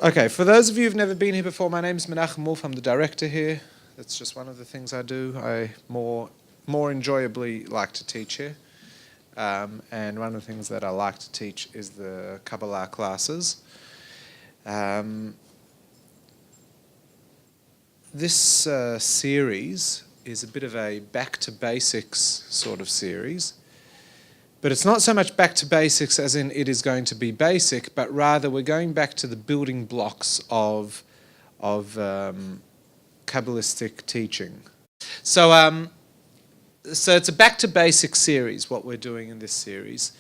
Okay, for those of you who've never been here before, my name's Menachem. I'm the director here. That's just one of the things I do. I more enjoyably like to teach here. And one of the things that I like to teach is the Kabbalah classes. This series is a bit of a back to basics sort of series. But it's not so much back to basics as in it is going to be basic, but rather we're going back to the building blocks of Kabbalistic teaching. So it's a back to basics series, what we're doing in this series.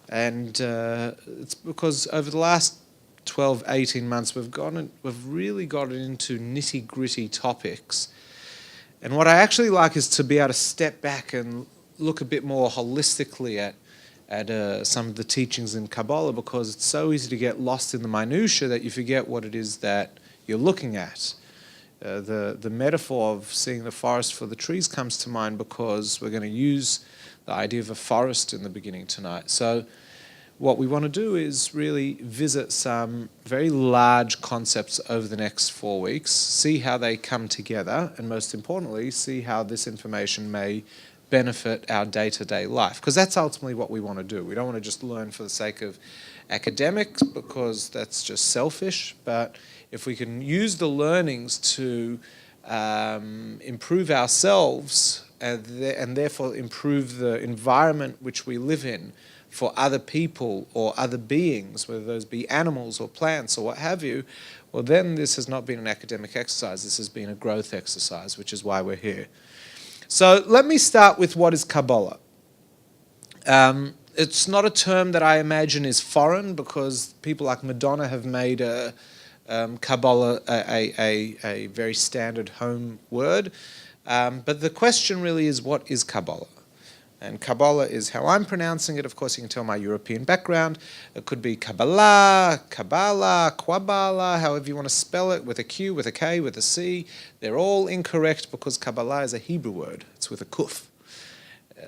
And it's because over the last 12, 18 months, we've really gotten into nitty-gritty topics. And what I actually like is to be able to step back and look a bit more holistically at some of the teachings in Kabbalah, because it's so easy to get lost in the minutiae that you forget what it is that you're looking at. The metaphor of seeing the forest for the trees comes to mind because we're going to use the idea of a forest in the beginning tonight. So what we want to do is really visit some very large concepts over the next 4 weeks, see how they come together, and most importantly, see how this information may benefit our day-to-day life, because that's ultimately what we want to do. We don't want to just learn for the sake of academics, because that's just selfish, but if we can use the learnings to improve ourselves and therefore improve the environment which we live in for other people or other beings, whether those be animals or plants or what have you, well then this has not been an academic exercise, this has been a growth exercise, which is why we're here. So let me start with what is Kabbalah. It's not a term that I imagine is foreign, because people like Madonna have made Kabbalah a very standard home word. But the question really is, what is Kabbalah? And Kabbalah is how I'm pronouncing it. Of course, you can tell my European background. It could be Kabbalah, Kabbalah, Quabala, however you want to spell it, with a Q, with a K, with a C. They're all incorrect because Kabbalah is a Hebrew word. It's with a kuf.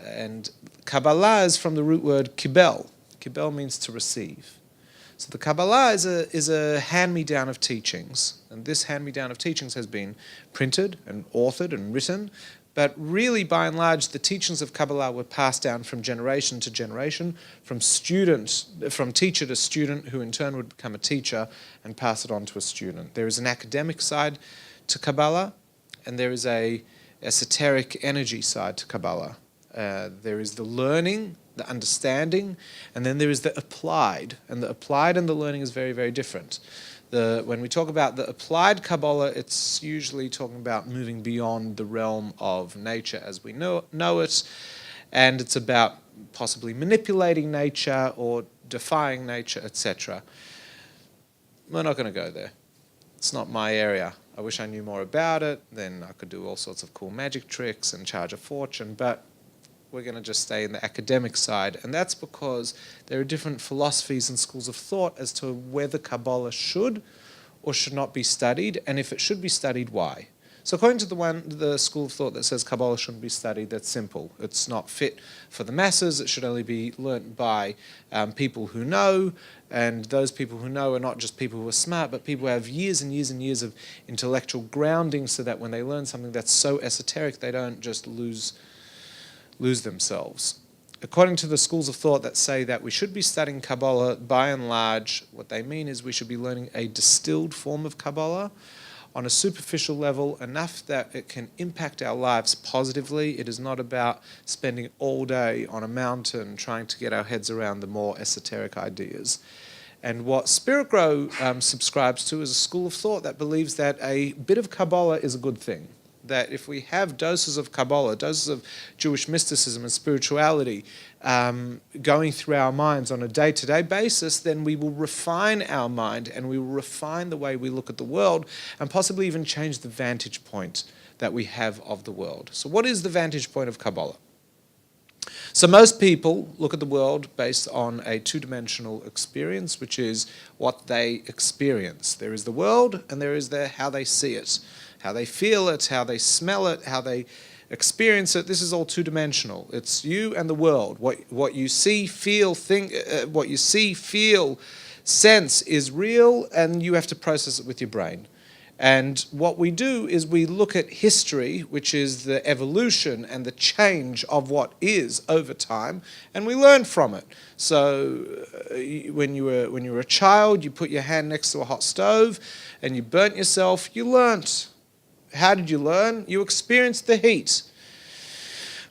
And Kabbalah is from the root word kibel. Kibel means to receive. So the Kabbalah is a hand-me-down of teachings. And this hand-me-down of teachings has been printed and authored and written. But really, by and large, the teachings of Kabbalah were passed down from generation to generation, from teacher to student, who in turn would become a teacher and pass it on to a student. There is an academic side to Kabbalah, and there is a esoteric energy side to Kabbalah. There is the learning, the understanding, and then there is the applied. And the applied and the learning is very, very different. When we talk about the applied Kabbalah, it's usually talking about moving beyond the realm of nature as we know it, and it's about possibly manipulating nature or defying nature, etc. We're not going to go there. It's not my area. I wish I knew more about it. Then I could do all sorts of cool magic tricks and charge a fortune, but we're going to just stay in the academic side. And that's because there are different philosophies and schools of thought as to whether Kabbalah should or should not be studied, and if it should be studied, why. So according to the school of thought that says Kabbalah shouldn't be studied, that's simple. It's not fit for the masses. It should only be learnt by people who know, and those people who know are not just people who are smart, but people who have years and years and years of intellectual grounding, so that when they learn something that's so esoteric, they don't just lose themselves. According to the schools of thought that say that we should be studying Kabbalah, by and large, what they mean is we should be learning a distilled form of Kabbalah on a superficial level, enough that it can impact our lives positively. It is not about spending all day on a mountain trying to get our heads around the more esoteric ideas. And what Spiritgrow subscribes to is a school of thought that believes that a bit of Kabbalah is a good thing. That if we have doses of Kabbalah, doses of Jewish mysticism and spirituality going through our minds on a day-to-day basis, then we will refine our mind and we will refine the way we look at the world, and possibly even change the vantage point that we have of the world. So what is the vantage point of Kabbalah? So most people look at the world based on a two-dimensional experience, which is what they experience. There is the world, and there is how they see it, how they feel it, how they smell it, how they experience it. This is all two-dimensional. It's you and the world. What you see, feel, think. What you see, feel, sense is real, and you have to process it with your brain. And what we do is we look at history, which is the evolution and the change of what is over time, and we learn from it. So when you were a child, you put your hand next to a hot stove and you burnt yourself, you learnt. How did you learn? You experienced the heat.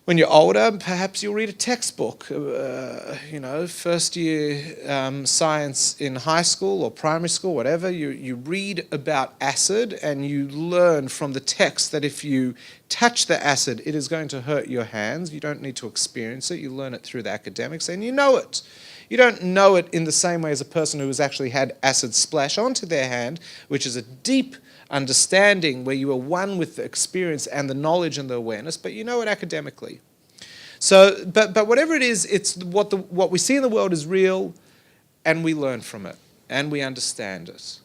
When you're older, perhaps you'll read a textbook, first year science in high school or primary school, whatever. You read about acid and you learn from the text that if you touch the acid, it is going to hurt your hands. You don't need to experience it. You learn it through the academics and you know it. You don't know it in the same way as a person who has actually had acid splash onto their hand, which is a deep understanding where you are one with the experience and the knowledge and the awareness, but you know it academically. So, but whatever it is, it's what we see in the world is real, and we learn from it, and we understand it.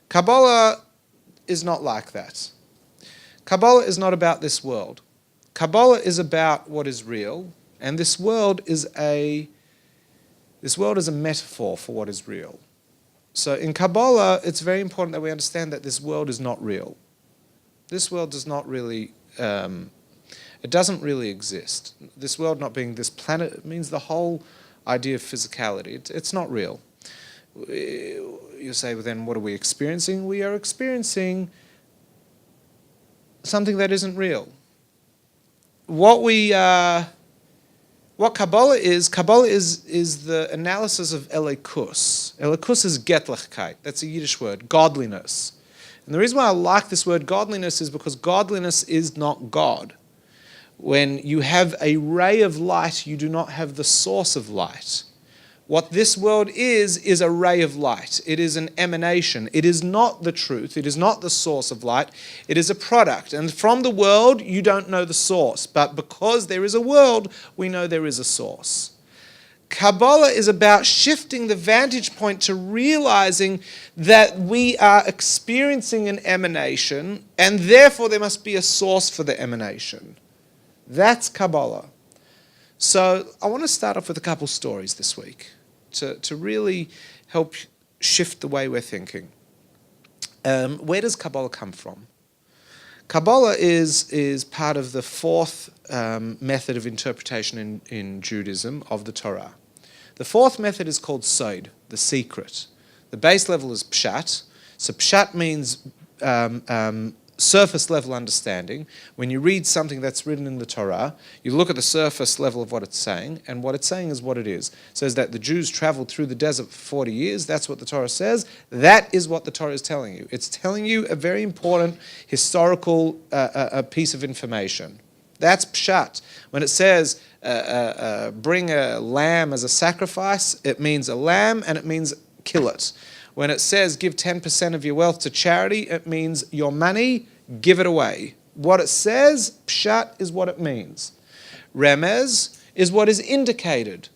Kabbalah is not like that. Kabbalah is not about this world. Kabbalah is about what is real, and this world is a metaphor for what is real. So in Kabbalah, it's very important that we understand that this world is not real. This world does not really, it doesn't really exist. This world not being this planet means the whole idea of physicality. It's not real. You say, well, then what are we experiencing? We are experiencing something that isn't real. What Kabbalah is the analysis of Elikus. Elikus is Gettlichkeit. That's a Yiddish word, godliness. And the reason why I like this word godliness is because godliness is not God. When you have a ray of light, you do not have the source of light. What this world is a ray of light. It is an emanation. It is not the truth. It is not the source of light. It is a product. And from the world, you don't know the source. But because there is a world, we know there is a source. Kabbalah is about shifting the vantage point to realizing that we are experiencing an emanation, and therefore there must be a source for the emanation. That's Kabbalah. So I want to start off with a couple stories this week to really help shift the way we're thinking. Where does Kabbalah come from? Kabbalah is part of the fourth method of interpretation in Judaism of the Torah. The fourth method is called Sod, the secret. The base level is Pshat. So Pshat means surface level understanding. When you read something that's written in the Torah, you look at the surface level of what it's saying, and what it's saying is what it is. It says that the Jews traveled through the desert for 40 years. That's what the Torah says. That is what the Torah is telling you. It's telling you a very important historical piece of information. That's Pshat. When it says bring a lamb as a sacrifice, it means a lamb and it means kill it. When it says give 10% of your wealth to charity, it means your money, give it away. What it says, Pshat, is what it means. Remez is what is indicated.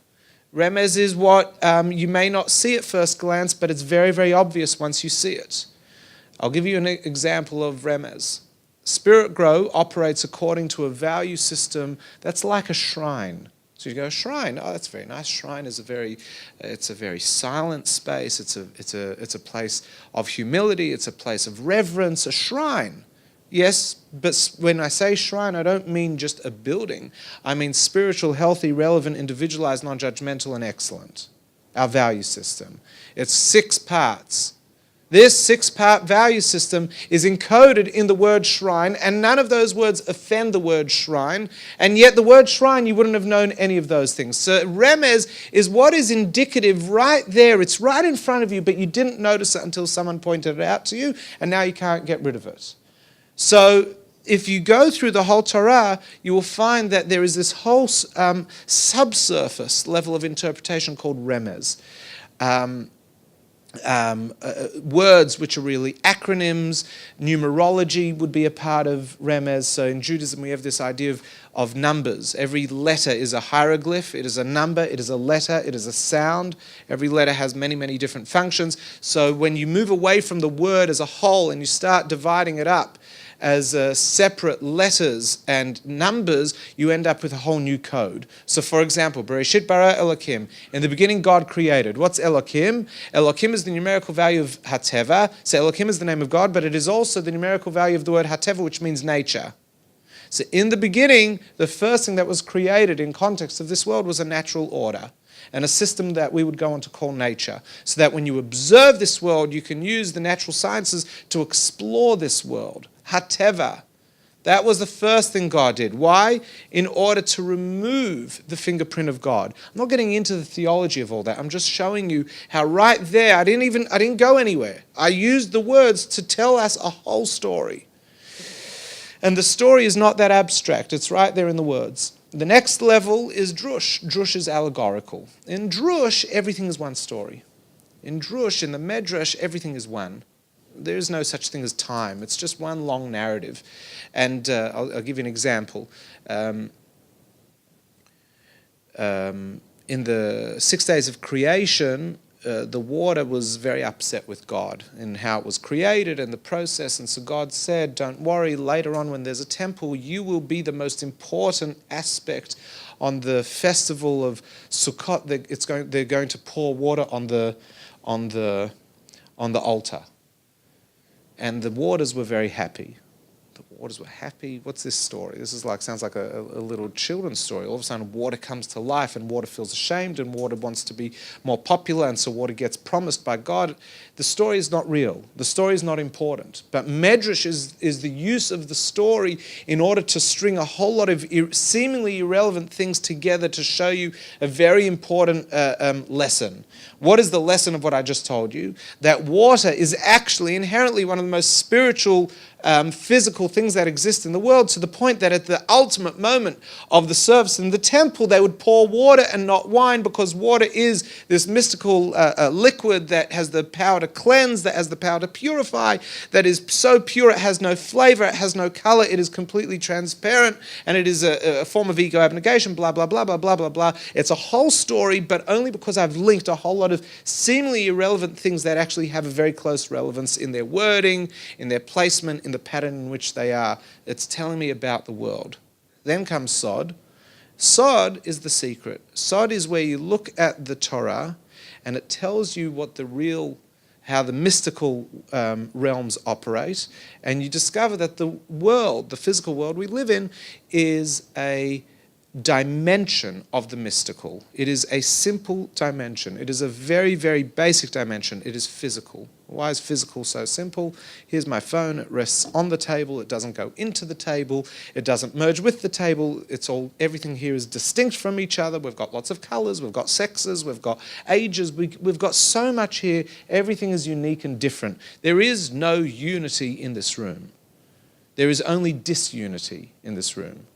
Remez is what you may not see at first glance, but it's very, very obvious once you see it. I'll give you an example of Remez. Spiritgrow operates according to a value system that's like a shrine. So you go, shrine, oh, that's very nice. Shrine is it's a very silent space. It's a place of humility. It's a place of reverence, a shrine. Yes, but when I say shrine, I don't mean just a building. I mean spiritual, healthy, relevant, individualized, non-judgmental, and excellent. Our value system. It's 6 parts. This 6-part value system is encoded in the word shrine, and none of those words offend the word shrine, and yet the word shrine, you wouldn't have known any of those things. So remez is what is indicative right there. It's right in front of you, but you didn't notice it until someone pointed it out to you, and now you can't get rid of it. So if you go through the whole Torah, you will find that there is this whole subsurface level of interpretation called remez. Words which are really acronyms. Numerology would be a part of remez. So in Judaism we have this idea of numbers. Every letter is a hieroglyph, it is a number, it is a letter, it is a sound. Every letter has many, many different functions. So when you move away from the word as a whole and you start dividing it up, separate letters and numbers, you end up with a whole new code. So for example, Bereshit bara Elokim. In the beginning, God created. What's Elokim? Elokim is the numerical value of Hateva. So Elokim is the name of God, but it is also the numerical value of the word Hateva, which means nature. So in the beginning, the first thing that was created in context of this world was a natural order and a system that we would go on to call nature. So that when you observe this world, you can use the natural sciences to explore this world. Hateva. That was the first thing God did. Why? In order to remove the fingerprint of God. I'm not getting into the theology of all that. I'm just showing you how right there, I didn't go anywhere. I used the words to tell us a whole story. And the story is not that abstract. It's right there in the words. The next level is drush. Drush is allegorical. In drush, everything is one story. In drush, in the medrash, everything is one. There is no such thing as time. It's just one long narrative. And I'll give you an example. In the 6 days of creation, the water was very upset with God in how it was created and the process. And so God said, don't worry, later on when there's a temple, you will be the most important aspect on the festival of Sukkot. They're going to pour water on the altar. And the waters were very happy. The waters were happy. What's this story? This is sounds like a little children's story. All of a sudden, water comes to life, and water feels ashamed, and water wants to be more popular, and so water gets promised by God. The story is not real. The story is not important. But Medrash is the use of the story in order to string a whole lot of seemingly irrelevant things together to show you a very important lesson. What is the lesson of what I just told you? That water is actually inherently one of the most spiritual, physical things that exist in the world, to the point that at the ultimate moment of the service in the temple, they would pour water and not wine, because water is this mystical liquid that has the power to cleanse, that has the power to purify, that is so pure it has no flavor, it has no color, it is completely transparent, and it is a form of ego abnegation, blah, blah, blah, blah, blah, blah, blah. It's a whole story, but only because I've linked a whole lot of seemingly irrelevant things that actually have a very close relevance in their wording, in their placement, in the pattern in which they are. It's telling me about the world. Then comes Sod. Sod is the secret. Sod is where you look at the Torah and it tells you what how the mystical realms operate, and you discover that the world, the physical world we live in, is a dimension of the mystical. It is a simple dimension. It is a very, very basic dimension. It is physical. Why is physical so simple? Here's my phone. It rests on the table. It doesn't go into the table. It doesn't merge with the table. Everything here is distinct from each other. We've got lots of colors. We've got sexes. We've got ages. We've got so much here. Everything is unique and different. There is no unity in this room. There is only disunity in this room.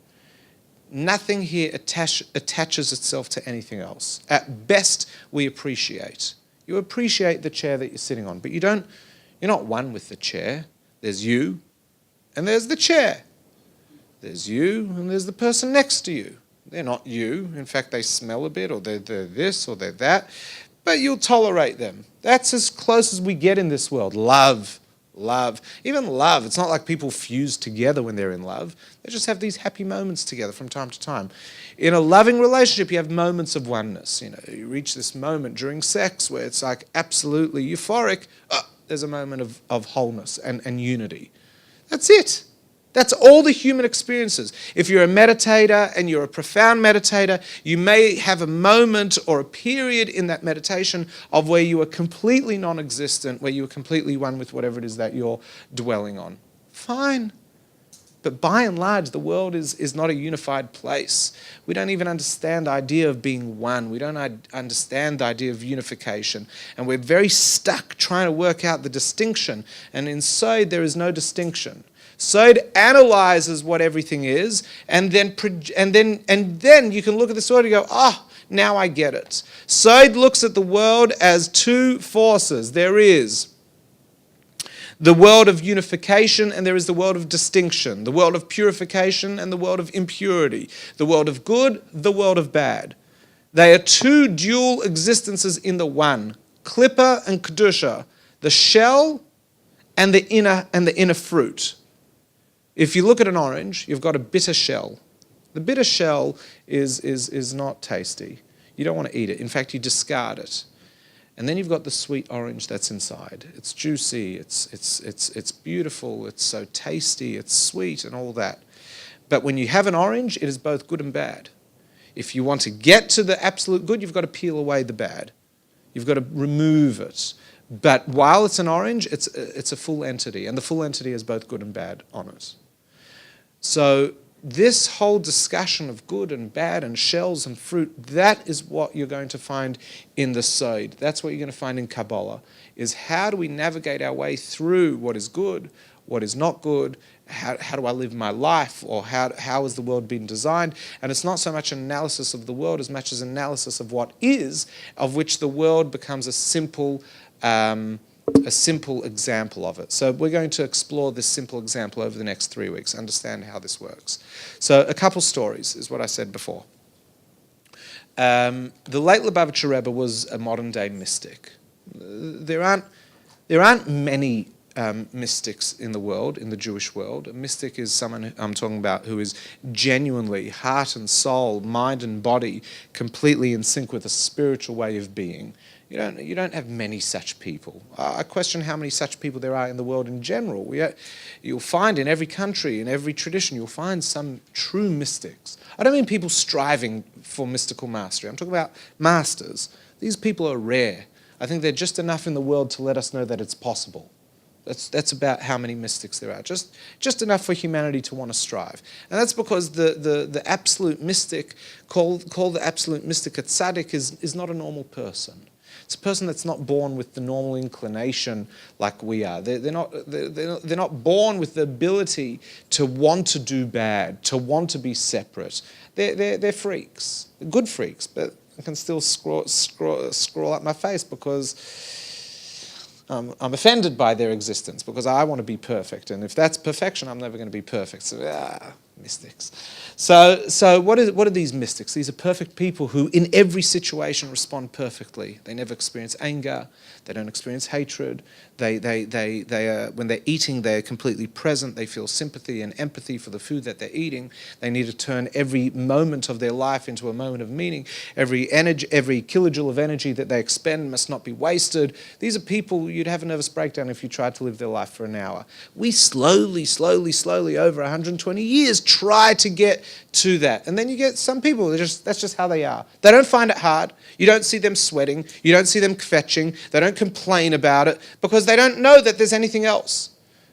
Nothing here attaches itself to anything else. At best, we appreciate. You appreciate the chair that you're sitting on, but you're not one with the chair. There's you, and there's the chair. There's you, and there's the person next to you. They're not you. In fact, they smell a bit, or they're this, or they're that, but you'll tolerate them. That's as close as we get in this world. Love. Even love. It's not like people fuse together when they're in love. They just have these happy moments together from time to time. In a loving relationship, you have moments of oneness. You reach this moment during sex where it's like absolutely euphoric. There's a moment of wholeness and unity. That's it. That's all the human experiences. If you're a meditator and you're a profound meditator, you may have a moment or a period in that meditation of where you are completely non-existent, where you are completely one with whatever it is that you're dwelling on. Fine. But by and large, the world is not a unified place. We don't even understand the idea of being one. We don't understand the idea of unification. And we're very stuck trying to work out the distinction. And inside there is no distinction. So it analyzes what everything is, and then you can look at this world and go, now I get it. Sod looks at the world as two forces. There is the world of unification and there is the world of distinction, the world of purification and the world of impurity, the world of good, the world of bad. They are two dual existences in the one, Klippa and Kedusha, the shell and the inner fruit. If you look at an orange, you've got a bitter shell. The bitter shell is not tasty. You don't want to eat it. In fact, you discard it. And then you've got the sweet orange that's inside. It's juicy, it's beautiful, it's so tasty, it's sweet and all that. But when you have an orange, it is both good and bad. If you want to get to the absolute good, you've got to peel away the bad. You've got to remove it. But while it's an orange, it's a full entity, and the full entity is both good and bad on it. So this whole discussion of good and bad and shells and fruit, that is what you're going to find in the Sod. That's what you're going to find in Kabbalah, is how do we navigate our way through what is good, what is not good, how do I live my life, or how has the world been designed? And it's not so much an analysis of the world as much as analysis of what is, of which the world becomes a simple example of it. So we're going to explore this simple example over the next 3 weeks, understand how this works. So a couple stories is what I said before. The late Lubavitcher Rebbe was a modern-day mystic. There aren't many mystics in the world, in the Jewish world. A mystic is someone I'm talking about who is genuinely, heart and soul, mind and body, completely in sync with a spiritual way of being. You don't have many such people. I question how many such people there are in the world in general. You'll find in every country, in every tradition, you'll find some true mystics. I don't mean people striving for mystical mastery. I'm talking about masters. These people are rare. I think they're just enough in the world to let us know that it's possible. That's about how many mystics there are. Just enough for humanity to want to strive. And that's because the absolute mystic, called the absolute mystic a tzaddik, is not a normal person. It's a person that's not born with the normal inclination like we are. They're not born with the ability to want to do bad, to want to be separate. They're freaks, good freaks, but I can still scroll up my face because I'm offended by their existence, because I want to be perfect, and if that's perfection, I'm never going to be perfect. So mystics. So what are these mystics? These are perfect people who, in every situation, respond perfectly. They never experience anger. They don't experience hatred. They are, when they're eating, they're completely present. They feel sympathy and empathy for the food that they're eating. They need to turn every moment of their life into a moment of meaning. Every kilojoule of energy that they expend must not be wasted. These are people you'd have a nervous breakdown if you tried to live their life for an hour. We slowly, over 120 years, try to get to that. And then you get some people, that's just how they are. They don't find it hard. You don't see them sweating. You don't see them kvetching. They don't complain about it because they don't know that there's anything else.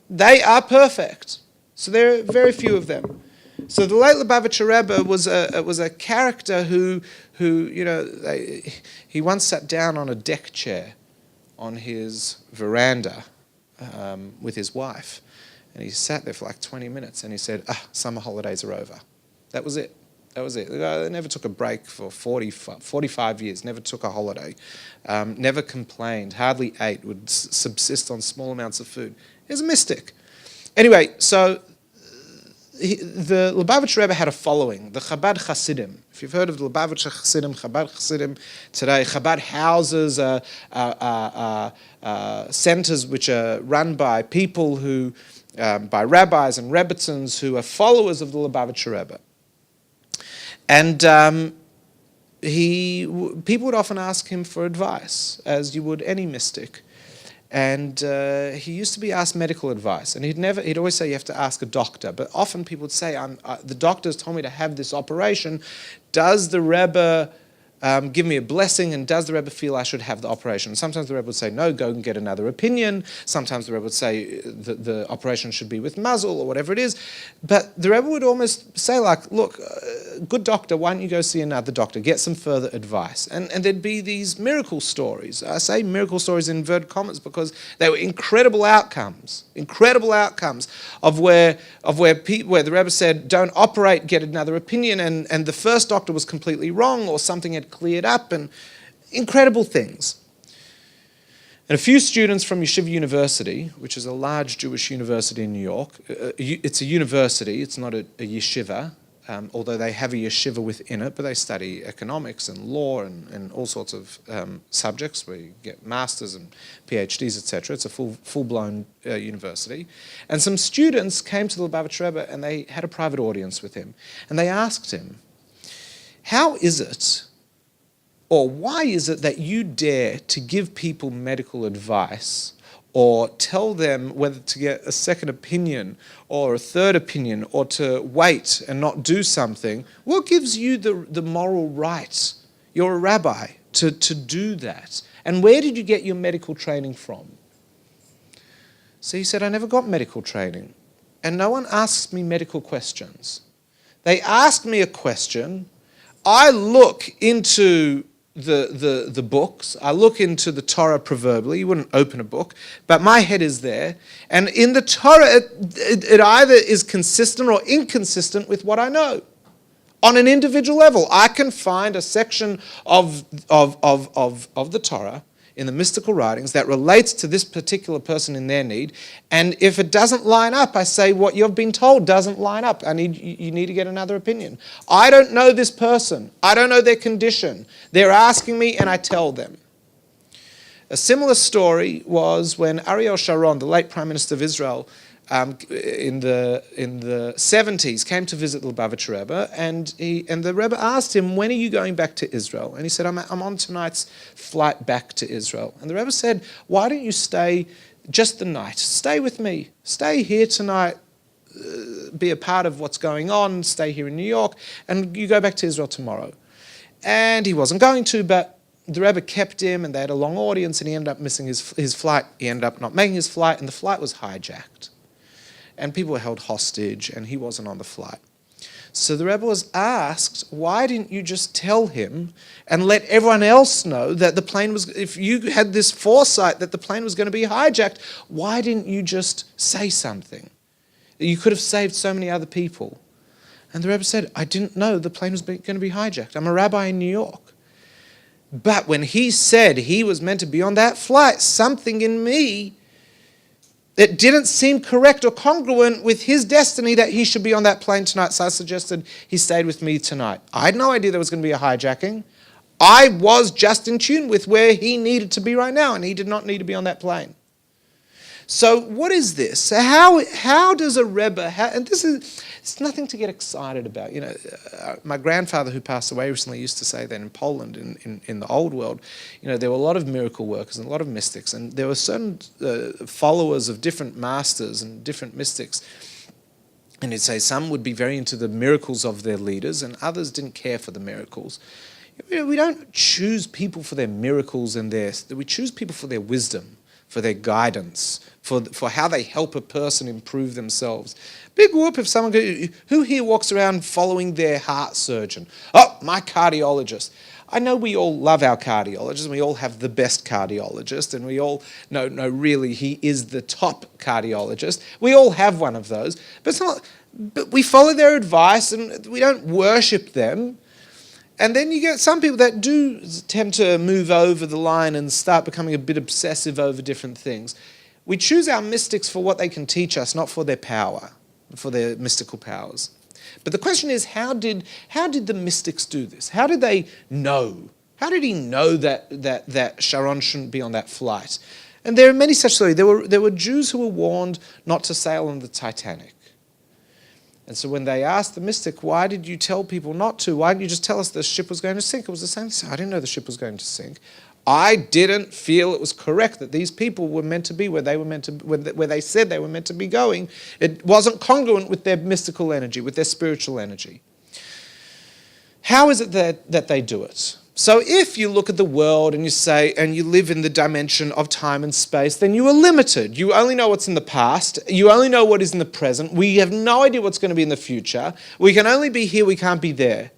They are perfect. So there are very few of them. So the late Lubavitcher Rebbe was a character who he once sat down on a deck chair on his veranda with his wife. And he sat there for like 20 minutes and he said, summer holidays are over. That was it. They never took a break for 45 years, never took a holiday, never complained, hardly ate, would subsist on small amounts of food. He was a mystic. Anyway, so the Lubavitcher Rebbe had a following, the Chabad Hasidim. If you've heard of the Lubavitcher Hasidim, Chabad Hasidim today, Chabad houses centers which are run by people who, by rabbis and rebbitzins who are followers of the Lubavitcher Rebbe. And people would often ask him for advice, as you would any mystic. And he used to be asked medical advice, and he'd always say you have to ask a doctor. But often people would say, the doctor's told me to have this operation. Does the Rebbe give me a blessing, and does the Rebbe feel I should have the operation? Sometimes the Rebbe would say, no, go and get another opinion. Sometimes the Rebbe would say the operation should be with muzzle or whatever it is. But the Rebbe would almost say, like, look, good doctor, why don't you go see another doctor, get some further advice? And there'd be these miracle stories. I say miracle stories in inverted commas because they were incredible outcomes of where the Rebbe said, don't operate, get another opinion, and the first doctor was completely wrong, or something had cleared up, and incredible things. And a few students from Yeshiva University, which is a large Jewish university in New York, it's a university, it's not a yeshiva, although they have a yeshiva within it, but they study economics and law and all sorts of subjects where you get masters and PhDs, etc. It's a full-blown university. And some students came to the Lubavitch Rebbe and they had a private audience with him. And they asked him, how is it, or why is it that you dare to give people medical advice or tell them whether to get a second opinion or a third opinion or to wait and not do something? What gives you the moral right? You're a rabbi to do that. And where did you get your medical training from? So he said, I never got medical training. And no one asks me medical questions. They ask me a question. I look into the books. I look into the Torah proverbially. You wouldn't open a book, but my head is there. And in the Torah, it either is consistent or inconsistent with what I know. On an individual level, I can find a section of the Torah in the mystical writings that relates to this particular person in their need. And if it doesn't line up, I say what you've been told doesn't line up. You need to get another opinion. I don't know this person. I don't know their condition. They're asking me and I tell them. A similar story was when Ariel Sharon, the late Prime Minister of Israel, in the 70s, came to visit the Lubavitch Rebbe, and the Rebbe asked him, when are you going back to Israel? And he said, I'm on tonight's flight back to Israel. And the Rebbe said, why don't you stay just the night? Stay with me. Stay here tonight. Be a part of what's going on. Stay here in New York. And you go back to Israel tomorrow. And he wasn't going to, but the Rebbe kept him, and they had a long audience, and he ended up missing his flight. He ended up not making his flight, and the flight was hijacked. And people were held hostage, and he wasn't on the flight. So the Rebbe was asked, why didn't you just tell him and let everyone else know that the plane was, if you had this foresight that the plane was going to be hijacked, why didn't you just say something? You could have saved so many other people. And the Rebbe said, I didn't know the plane was going to be hijacked. I'm a rabbi in New York. But when he said he was meant to be on that flight, something in me that didn't seem correct or congruent with his destiny that he should be on that plane tonight. So I suggested he stayed with me tonight. I had no idea there was going to be a hijacking. I was just in tune with where he needed to be right now, and he did not need to be on that plane. So what is this? So how does a Rebbe, and it's nothing to get excited about. You know, my grandfather who passed away recently used to say that in Poland, in the old world, you know, there were a lot of miracle workers and a lot of mystics, and there were certain followers of different masters and different mystics. And he'd say some would be very into the miracles of their leaders, and others didn't care for the miracles. You know, we don't choose people for their miracles we choose people for their wisdom, for their guidance, for how they help a person improve themselves. Big whoop if someone who here walks around following their heart surgeon? Oh, my cardiologist. I know we all love our cardiologist, and we all have the best cardiologist, and we all know really he is the top cardiologist. We all have one of those, but we follow their advice and we don't worship them. And then you get some people that do tend to move over the line and start becoming a bit obsessive over different things. We choose our mystics for what they can teach us, not for their power, for their mystical powers. But the question is, how did the mystics do this? How did they know? How did he know that Sharon shouldn't be on that flight? And there are many such stories. There were Jews who were warned not to sail on the Titanic. And so when they asked the mystic, why did you tell people not to? Why didn't you just tell us the ship was going to sink? It was the same. I didn't know the ship was going to sink. I didn't feel it was correct that these people were meant to be where they said they were meant to be going. It wasn't congruent with their mystical energy, with their spiritual energy. How is it that they do it? So if you look at the world and you say, and you live in the dimension of time and space, then you are limited. You only know what's in the past. You only know what is in the present. We have no idea what's going to be in the future. We can only be here. We can't be there.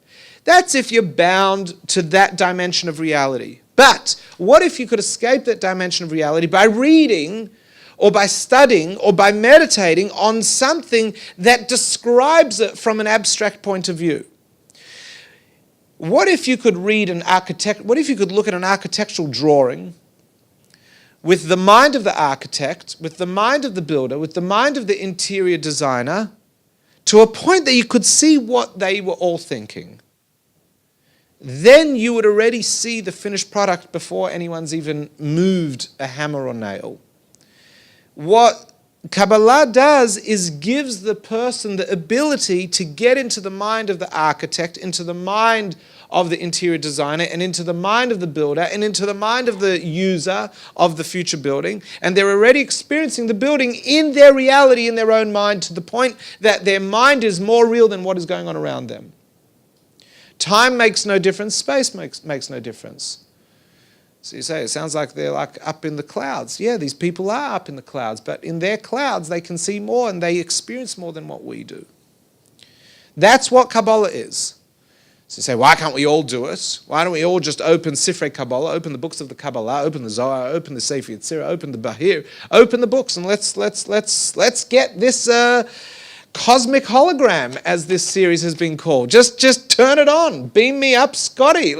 That's if you're bound to that dimension of reality. But what if you could escape that dimension of reality by reading or by studying or by meditating on something that describes it from an abstract point of view? What if you could look at an architectural drawing with the mind of the architect, with the mind of the builder, with the mind of the interior designer, to a point that you could see what they were all thinking, then you would already see the finished product before anyone's even moved a hammer or nail. What Kabbalah does is gives the person the ability to get into the mind of the architect, into the mind of the interior designer, and into the mind of the builder, and into the mind of the user of the future building. And they're already experiencing the building in their reality, in their own mind, to the point that their mind is more real than what is going on around them. Time makes no difference, space makes no difference. So you say, it sounds like they're like up in the clouds. Yeah, these people are up in the clouds, but in their clouds they can see more and they experience more than what we do. That's what Kabbalah is. So you say, why can't we all do it? Why don't we all just open Sifrei Kabbalah, open the books of the Kabbalah, open the Zohar, open the Sefirot, open the Bahir, open the books, and let's get this cosmic hologram, as this series has been called. Just turn it on. Beam me up, Scotty.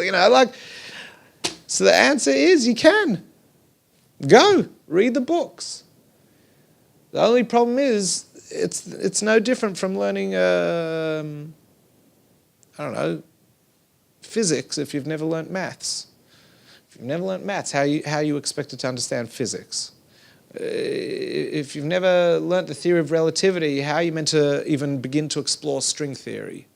So the answer is you can. Go. Read the books. The only problem is it's no different from learning, physics if you've never learnt maths. If you've never learnt maths, how you expected to understand physics? If you've never learnt the theory of relativity, how are you meant to even begin to explore string theory?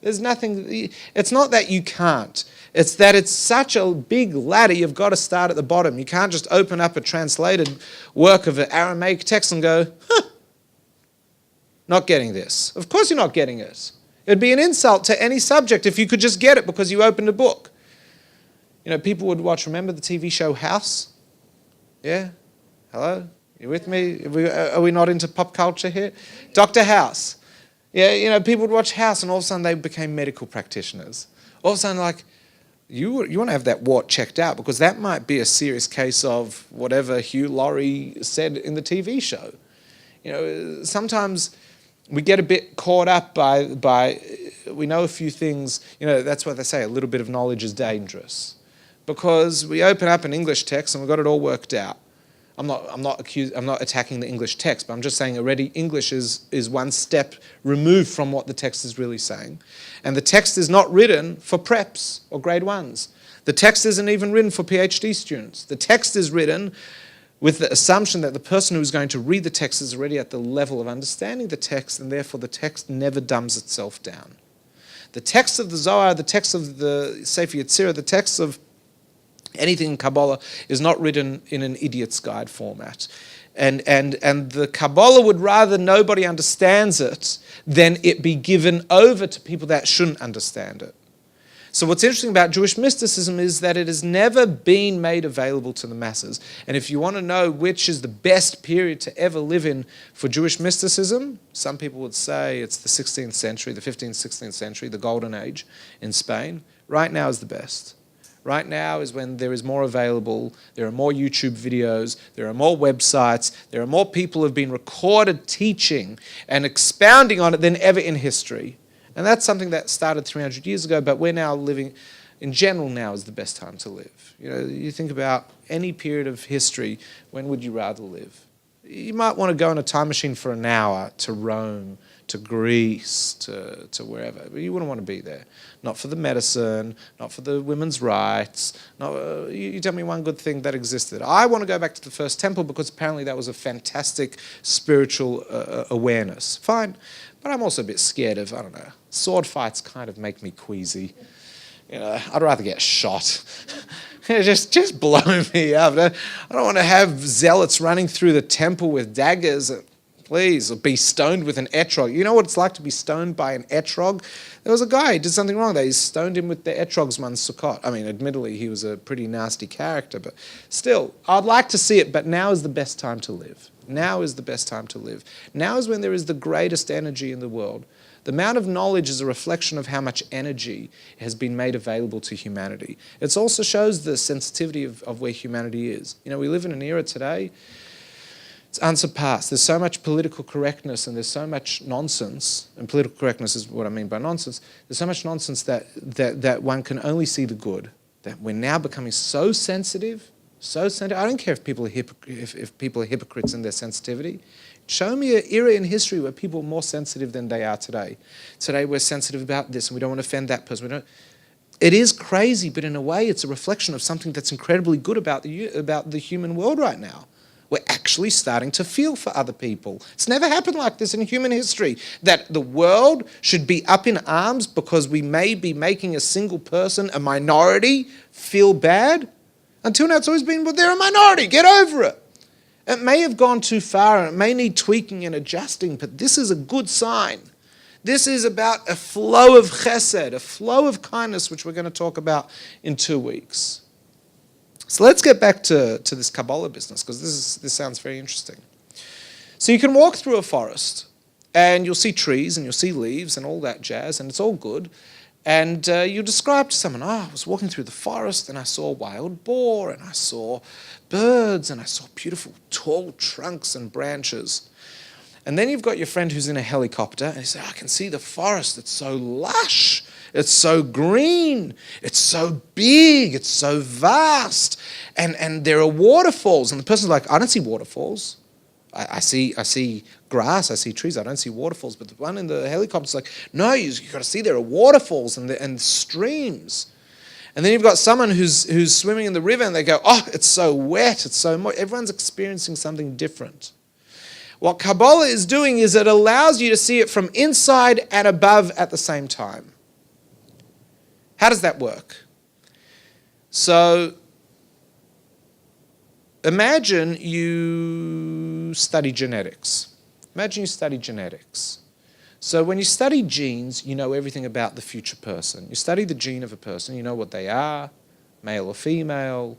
There's nothing. It's not that you can't. It's that it's such a big ladder, you've got to start at the bottom. You can't just open up a translated work of an Aramaic text and go, not getting this. Of course you're not getting it. It'd be an insult to any subject if you could just get it because you opened a book. People would watch, remember the TV show House? Yeah? Hello? You with me? Are we not into pop culture here? Dr. House. Yeah, people would watch House and all of a sudden they became medical practitioners. All of a sudden, you want to have that wart checked out because that might be a serious case of whatever Hugh Laurie said in the TV show. Sometimes we get a bit caught up by we know a few things. That's what they say, a little bit of knowledge is dangerous. Because we open up an English text and we've got it all worked out. I'm not attacking the English text, but I'm just saying already English is one step removed from what the text is really saying. And the text is not written for preps or grade ones. The text isn't even written for PhD students. The text is written with the assumption that the person who's going to read the text is already at the level of understanding the text, and therefore the text never dumbs itself down. The text of the Zohar, the text of the Sefer Yetzirah, the text of anything in Kabbalah is not written in an idiot's guide format. And the Kabbalah would rather nobody understands it than it be given over to people that shouldn't understand it. So what's interesting about Jewish mysticism is that it has never been made available to the masses. And if you want to know which is the best period to ever live in for Jewish mysticism, some people would say it's the 16th century, the 15th, 16th century, the Golden Age in Spain. Right now is the best. Right now is when there is more available, there are more YouTube videos, there are more websites, there are more people who have been recorded teaching and expounding on it than ever in history. And that's something that started 300 years ago, but we're now living, in general now is the best time to live. You think about any period of history, when would you rather live? You might want to go in a time machine for an hour to Rome, to Greece, to wherever, but you wouldn't want to be there. Not for the medicine, not for the women's rights. You tell me one good thing that existed. I want to go back to the first temple because apparently that was a fantastic spiritual awareness. Fine, but I'm also a bit scared of, sword fights kind of make me queasy. I'd rather get shot. just blow me up. I don't want to have zealots running through the temple with daggers. Please, or be stoned with an etrog. You know what it's like to be stoned by an etrog? There was a guy who did something wrong. They stoned him with the etrogs man Sukkot. Admittedly, he was a pretty nasty character, but still, I'd like to see it, but now is the best time to live. Now is the best time to live. Now is when there is the greatest energy in the world. The amount of knowledge is a reflection of how much energy has been made available to humanity. It also shows the sensitivity of where humanity is. We live in an era today, it's unsurpassed. There's so much political correctness and there's so much nonsense, and political correctness is what I mean by nonsense. There's so much nonsense that one can only see the good, that we're now becoming so sensitive. I don't care if people are hypocrites in their sensitivity. Show me an era in history where people were more sensitive than they are today. Today we're sensitive about this and we don't want to offend that person. It is crazy, but in a way it's a reflection of something that's incredibly good about the human world right now. We're actually starting to feel for other people. It's never happened like this in human history, that the world should be up in arms because we may be making a single person, a minority, feel bad. Until now it's always been, well, they're a minority, get over it. It may have gone too far and it may need tweaking and adjusting, but this is a good sign. This is about a flow of chesed, a flow of kindness, which we're going to talk about in 2 weeks. So let's get back to this Kabbalah business, because this sounds very interesting. So you can walk through a forest and you'll see trees and you'll see leaves and all that jazz, and it's all good. And you describe to someone, I was walking through the forest and I saw a wild boar and I saw birds and I saw beautiful tall trunks and branches. And then you've got your friend who's in a helicopter and he says, I can see the forest, it's so lush, it's so green, it's so big, it's so vast, and there are waterfalls. And the person's like, I don't see waterfalls. I see grass, I see trees, I don't see waterfalls. But the one in the helicopter's like, no, you've got to see there are waterfalls and streams. And then you've got someone who's swimming in the river and they go, oh, it's so wet, it's so moist. Everyone's experiencing something different. What Kabbalah is doing is it allows you to see it from inside and above at the same time. How does that work? So imagine you study genetics. So when you study genes, you know everything about the future person. You study the gene of a person, you know what they are, male or female,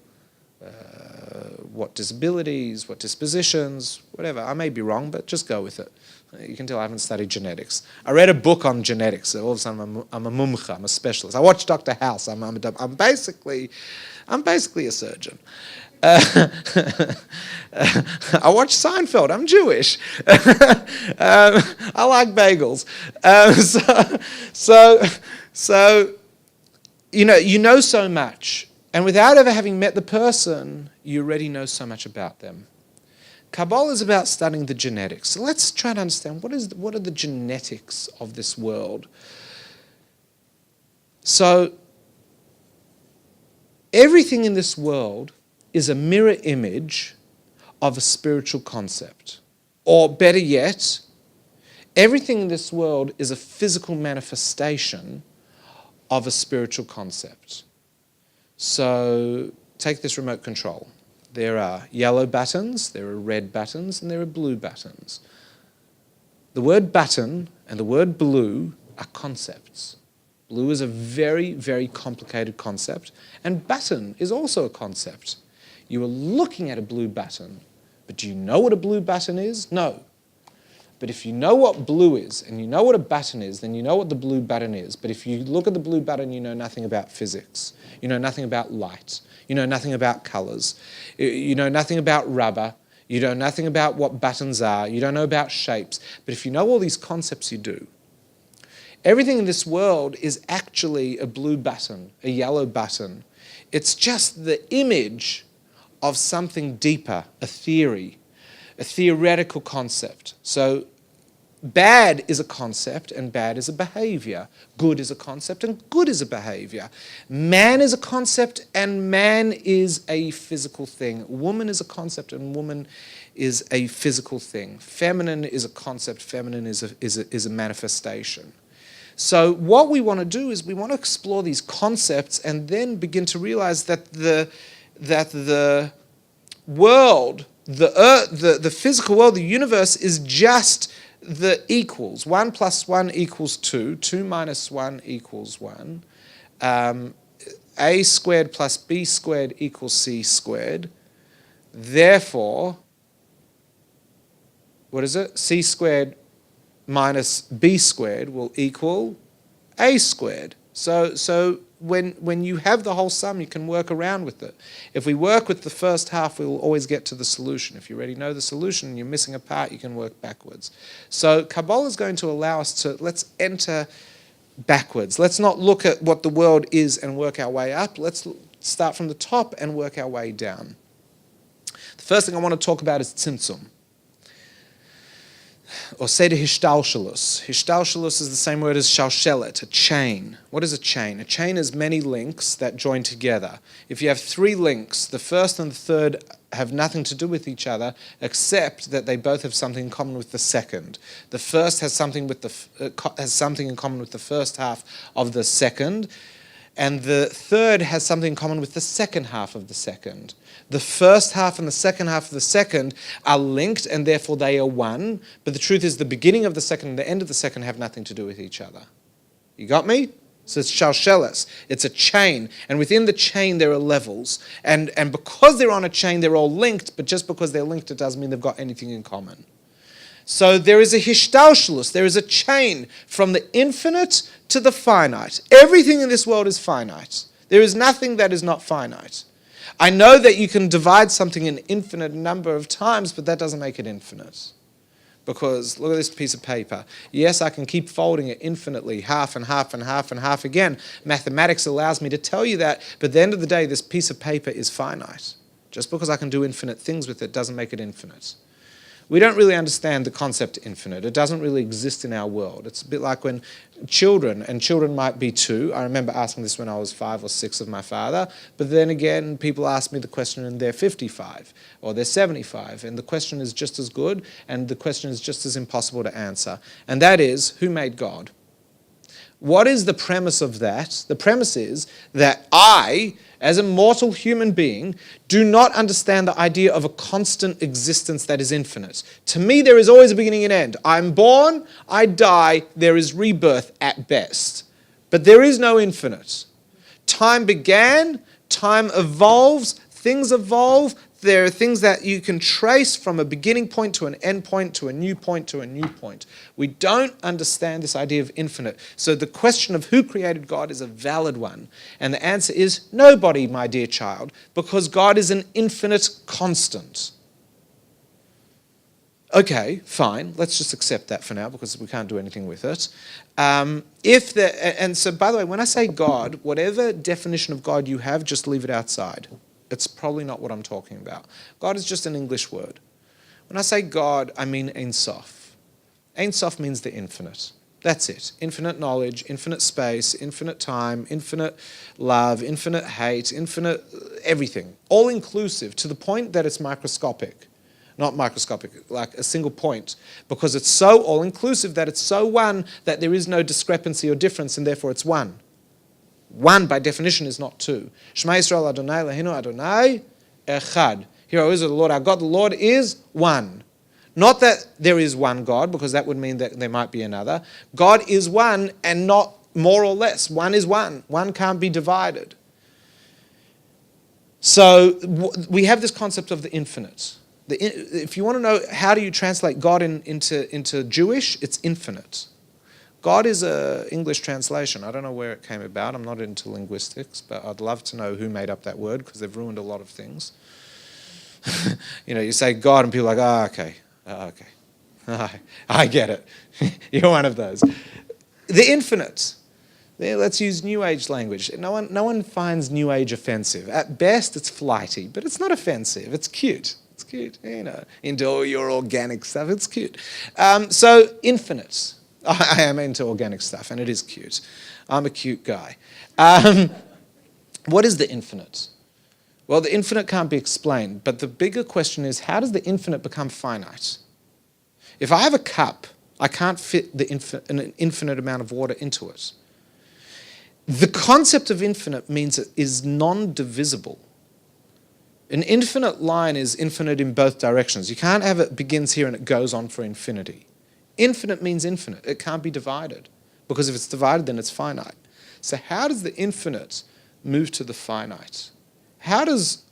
what disabilities, what dispositions, whatever. I may be wrong, but just go with it. You can tell I haven't studied genetics. I read a book on genetics, so all of a sudden I'm a mumcha, I'm a specialist. I watch Dr. House. I'm basically a surgeon. I watch Seinfeld. I'm Jewish. I like bagels. So you know so much. And without ever having met the person, you already know so much about them. Kabbalah is about studying the genetics. So let's try to understand what are the genetics of this world. So everything in this world is a mirror image of a spiritual concept. Or better yet, everything in this world is a physical manifestation of a spiritual concept. So take this remote control. There are yellow buttons, there are red buttons, and there are blue buttons. The word button and the word blue are concepts. Blue is a very, very complicated concept, and button is also a concept. You are looking at a blue button, but do you know what a blue button is? No. But if you know what blue is, and you know what a button is, then you know what the blue button is. But if you look at the blue button, you know nothing about physics. You know nothing about light. You know nothing about colours. You know nothing about rubber. You know nothing about what buttons are. You don't know about shapes. But if you know all these concepts, you do. Everything in this world is actually a blue button, a yellow button. It's just the image of something deeper, a theory, a theoretical concept. So bad is a concept and bad is a behavior. Good is a concept and good is a behavior. Man is a concept and man is a physical thing. Woman is a concept and woman is a physical thing. Feminine is a concept, feminine is a manifestation. So what we want to do is we want to explore these concepts and then begin to realize that the world, the earth, the physical world, the universe is just the equals. 1 + 1 = 2. 2 - 1 = 1. A squared plus B squared equals C squared. Therefore, what is it? C squared minus B squared will equal A squared. So when you have the whole sum, you can work around with it. If we work with the first half, we will always get to the solution. If you already know the solution and you're missing a part, you can work backwards. So Kabbalah is going to allow us to, let's enter backwards. Let's not look at what the world is and work our way up. Let's start from the top and work our way down. The first thing I want to talk about is tzimtzum. or say to hishtalshalus. Hishtalshalus is the same word as shalshelet, a chain. What is a chain? A chain is many links that join together. If you have 3 links, the first and the third have nothing to do with each other except that they both have something in common with the second. The first has something in common with the first half of the second, and the third has something in common with the second half of the second. The first half and the second half of the second are linked, and therefore they are one. But the truth is the beginning of the second and the end of the second have nothing to do with each other. You got me? So it's shalsheles. It's a chain. And within the chain there are levels. And because they're on a chain, they're all linked. But just because they're linked, it doesn't mean they've got anything in common. So there is a hishtalshalus. There is a chain from the infinite to the finite. Everything in this world is finite. There is nothing that is not finite. I know that you can divide something an infinite number of times, but that doesn't make it infinite. Because look at this piece of paper. Yes, I can keep folding it infinitely, half and half and half and half again. Mathematics allows me to tell you that, but at the end of the day, this piece of paper is finite. Just because I can do infinite things with it doesn't make it infinite. We don't really understand the concept infinite. It doesn't really exist in our world. It's a bit like when children might be 2. I remember asking this when I was 5 or 6 of my father, but then again, people ask me the question and they're 55 or they're 75, and the question is just as good and the question is just as impossible to answer. And that is, who made God? What is the premise of that? The premise is that I, as a mortal human being, do not understand the idea of a constant existence that is infinite. To me, there is always a beginning and end. I'm born, I die, there is rebirth at best. But there is no infinite. Time began, time evolves, things evolve. There are things that you can trace from a beginning point to an end point to a new point to a new point. We don't understand this idea of infinite. So the question of who created God is a valid one. And the answer is nobody, my dear child, because God is an infinite constant. Okay, fine. Let's just accept that for now because we can't do anything with it. And so, by the way, when I say God, whatever definition of God you have, just leave it outside. It's probably not what I'm talking about. God is just an English word. When I say God, I mean Ein Sof. Ein Sof means the infinite. That's it. Infinite knowledge, infinite space, infinite time, infinite love, infinite hate, infinite everything. All inclusive to the point that it's microscopic. Not microscopic, like a single point. Because it's so all inclusive that it's so one that there is no discrepancy or difference and therefore it's one. One, by definition, is not 2. Shema Yisrael Adonai Eloheinu Adonai Echad. Hear, O Israel, the Lord our God, the Lord is one. Not that there is one God, because that would mean that there might be another. God is one and not more or less. One is one. One can't be divided. So we have this concept of the infinite. If you want to know how do you translate God into Jewish, it's infinite. God is an English translation. I don't know where it came about. I'm not into linguistics, but I'd love to know who made up that word because they've ruined a lot of things. You say God and people are like, okay. I get it. You're one of those. The infinite. Let's use New Age language. No one finds New Age offensive. At best, it's flighty, but it's not offensive. It's cute. It's cute, into all your organic stuff. It's cute. So infinite. I am into organic stuff, and it is cute. I'm a cute guy. What is the infinite? Well, the infinite can't be explained, but the bigger question is, how does the infinite become finite? If I have a cup, I can't fit an infinite amount of water into it. The concept of infinite means it is non-divisible. An infinite line is infinite in both directions. You can't have it begins here and it goes on for infinity. Infinite means infinite. It can't be divided. Because if it's divided, then it's finite. So how does the infinite move to the finite? How does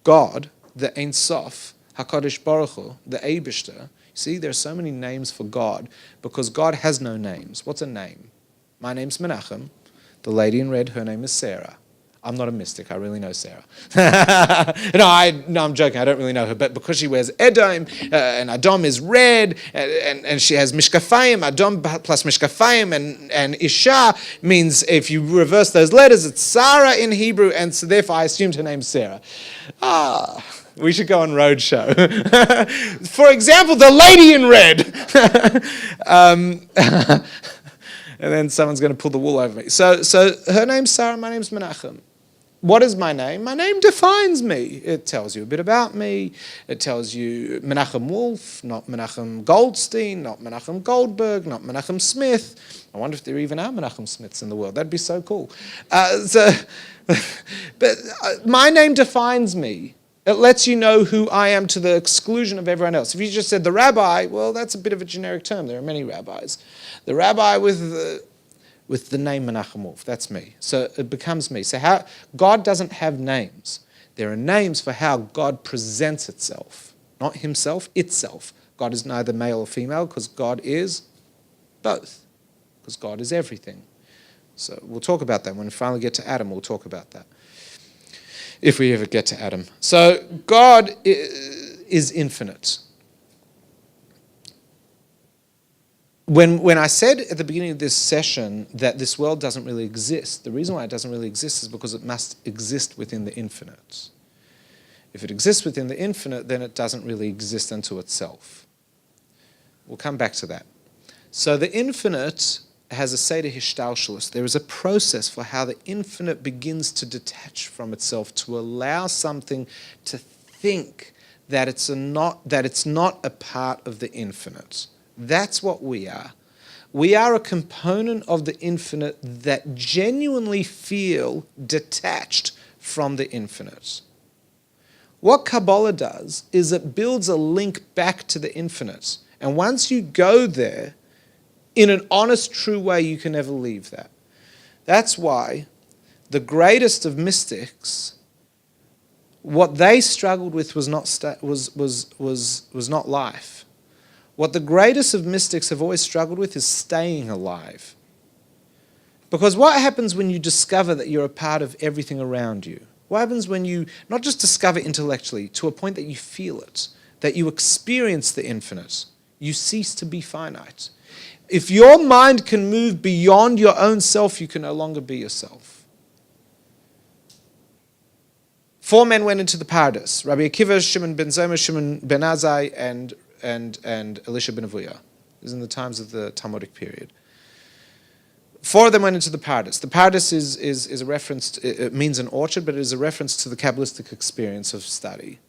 God, the Ein Sof, HaKadosh Baruch Hu, the Eibishter, see, there are so many names for God because God has no names. What's a name? My name's Menachem. The lady in red, her name is Sarah. I'm not a mystic. I really know Sarah. No, I'm joking. I don't really know her. But because she wears Edom, and Adom is red, and she has Mishkafayim, Adom plus Mishkafayim, and Isha means, if you reverse those letters, it's Sarah in Hebrew, and so therefore I assumed her name's Sarah. We should go on roadshow. For example, the lady in red. And then someone's going to pull the wool over me. So her name's Sarah, my name's Menachem. What is my name? My name defines me. It tells you a bit about me. It tells you Menachem Wolf, not Menachem Goldstein, not Menachem Goldberg, not Menachem Smith. I wonder if there even are Menachem Smiths in the world. That'd be so cool. But my name defines me. It lets you know who I am to the exclusion of everyone else. If you just said the rabbi, well, that's a bit of a generic term. There are many rabbis. The rabbi with the name Menachem Wolf, that's me. So it becomes me. So how God doesn't have names. There are names for how God presents itself. Not himself, itself. God is neither male or female because God is both. Because God is everything. So we'll talk about that. When we finally get to Adam, we'll talk about that. If we ever get to Adam. So God is infinite. When I said at the beginning of this session that this world doesn't really exist, the reason why it doesn't really exist is because it must exist within the infinite. If it exists within the infinite, then it doesn't really exist unto itself. We'll come back to that. So the infinite has a Seder Hishtalshelus. There is a process for how the infinite begins to detach from itself, to allow something to think that it's not a part of the infinite. That's what we are. We are a component of the infinite that genuinely feel detached from the infinite. What Kabbalah does is it builds a link back to the infinite. And once you go there, in an honest, true way, you can never leave that. That's why the greatest of mystics, what they struggled with was not life. What the greatest of mystics have always struggled with is staying alive. Because what happens when you discover that you're a part of everything around you? What happens when you not just discover intellectually, to a point that you feel it, that you experience the infinite, you cease to be finite. If your mind can move beyond your own self, you can no longer be yourself. 4 men went into the paradise: Rabbi Akiva, Shimon ben Zoma, Shimon ben Azai, and Elisha ben Avuya. This is in the times of the Talmudic period. 4 of them went into the paradise. The paradise is a reference, it means an orchard, but it is a reference to the Kabbalistic experience of study.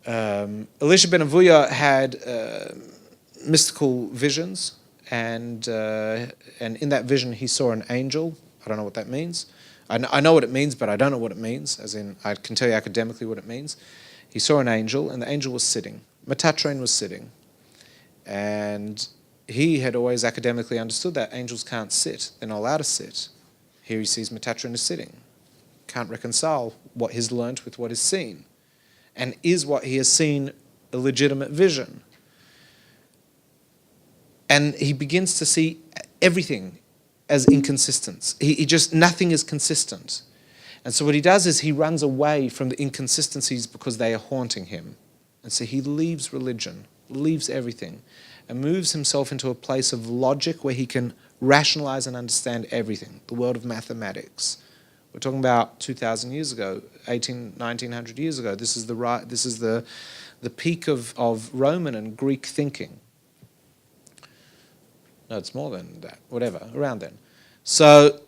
Elisha ben Avuya had mystical visions, and in that vision he saw an angel. I don't know what that means. I know what it means, but I don't know what it means, as in I can tell you academically what it means. He saw an angel, and the angel was sitting. Metatron was sitting. And he had always academically understood that angels can't sit. They're not allowed to sit. Here he sees Metatron is sitting. Can't reconcile what he's learnt with what is seen. And is what he has seen a legitimate vision? And he begins to see everything as inconsistent. He just, nothing is consistent. And so what he does is he runs away from the inconsistencies because they are haunting him. And so he leaves religion, leaves everything, and moves himself into a place of logic where he can rationalize and understand everything, the world of mathematics. We're talking about 2,000 years ago, 1900 years ago. This is the peak of Roman and Greek thinking. No, it's more than that, whatever, around then. So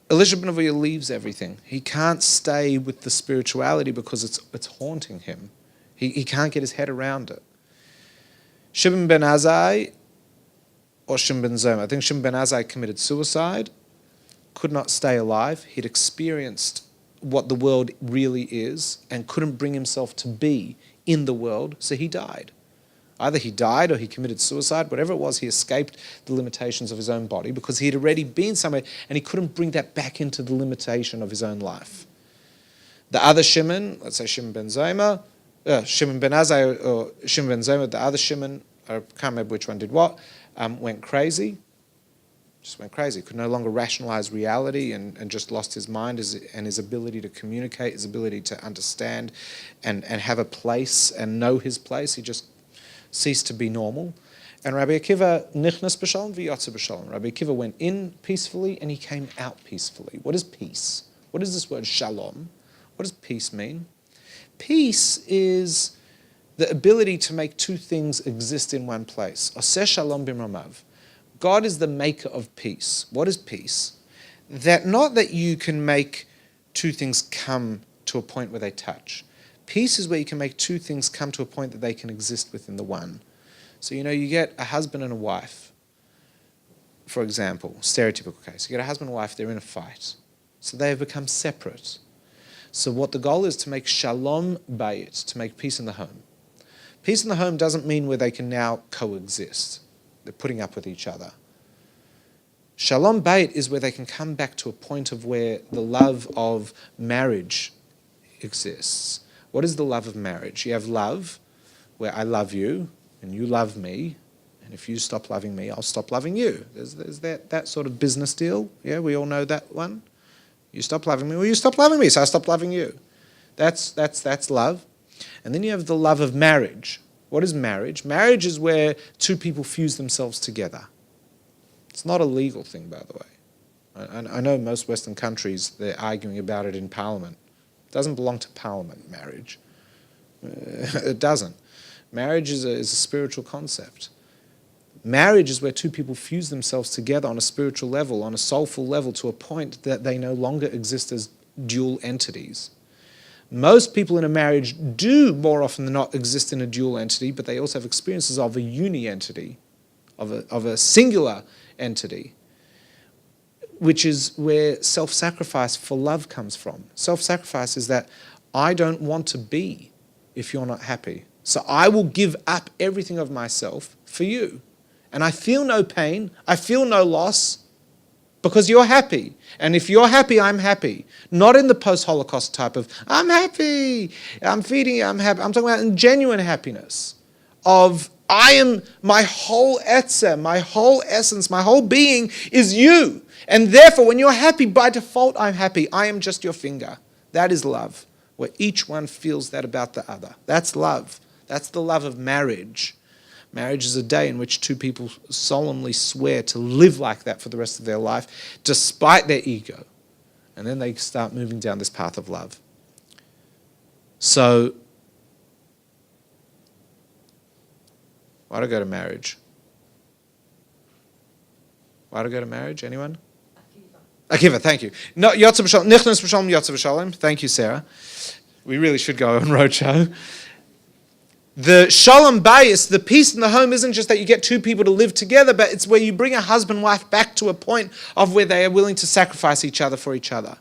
Elisha ben Avuya leaves everything. He can't stay with the spirituality because it's haunting him. He can't get his head around it. Shimon ben Azai or Shimon ben Zoma, I think Shimon ben Azai committed suicide, could not stay alive. He'd experienced what the world really is and couldn't bring himself to be in the world, so he died. Either he died or he committed suicide, whatever it was, he escaped the limitations of his own body because he had already been somewhere and he couldn't bring that back into the limitation of his own life. The other Shimon, let's say Shimon ben Zoma, Shimon ben Azai or Shimon ben Zoma, the other Shimon, I can't remember which one did what, went crazy. Just went crazy, could no longer rationalize reality and just lost his mind and his ability to communicate, his ability to understand and have a place and know his place. He just ceased to be normal. And Rabbi Akiva nichnas b'shalom v'yotze b'shalom. Rabbi Akiva went in peacefully and he came out peacefully. What is peace? What is this word shalom? What does peace mean? Peace is the ability to make two things exist in one place. Oseh shalom b'mromav. God is the maker of peace. What is peace? Not that you can make two things come to a point where they touch. Peace is where you can make two things come to a point that they can exist within the one. So, you get a husband and a wife, for example, stereotypical case. You get a husband and wife, they're in a fight. So they have become separate. So what the goal is to make shalom bayit, to make peace in the home. Peace in the home doesn't mean where they can now coexist. They're putting up with each other. Shalom bayit is where they can come back to a point of where the love of marriage exists. What is the love of marriage? You have love, where I love you, and you love me, and if you stop loving me, I'll stop loving you. There's that sort of business deal. Yeah, we all know that one. You stop loving me, well, you stop loving me, so I stop loving you. That's love. And then you have the love of marriage. What is marriage? Marriage is where two people fuse themselves together. It's not a legal thing, by the way. I know most Western countries, they're arguing about it in Parliament. It doesn't belong to Parliament, marriage. It doesn't. Marriage is a spiritual concept. Marriage is where two people fuse themselves together on a spiritual level, on a soulful level, to a point that they no longer exist as dual entities. Most people in a marriage do, more often than not, exist in a dual entity, but they also have experiences of a uni-entity, of a singular entity, which is where self-sacrifice for love comes from. Self-sacrifice is that I don't want to be if you're not happy. So I will give up everything of myself for you. And I feel no pain, I feel no loss, because you're happy. And if you're happy, I'm happy. Not in the post-Holocaust type of, I'm happy, I'm feeding you, I'm happy. I'm talking about in genuine happiness of, I am, my whole etzem, my whole essence, my whole being is you. And therefore, when you're happy, by default, I'm happy. I am just your finger. That is love, where each one feels that about the other. That's love. That's the love of marriage. Marriage is a day in which two people solemnly swear to live like that for the rest of their life, despite their ego. And then they start moving down this path of love. So, why do I go to marriage? Why do I go to marriage? Anyone? Akiva, thank you. No, Yotze B'Shalom, Nichnas B'Shalom, Yotze B'Shalom. Thank you, Sarah. We really should go on roadshow. The shalom bayis, the peace in the home, isn't just that you get two people to live together, but it's where you bring a husband and wife back to a point of where they are willing to sacrifice each other for each other.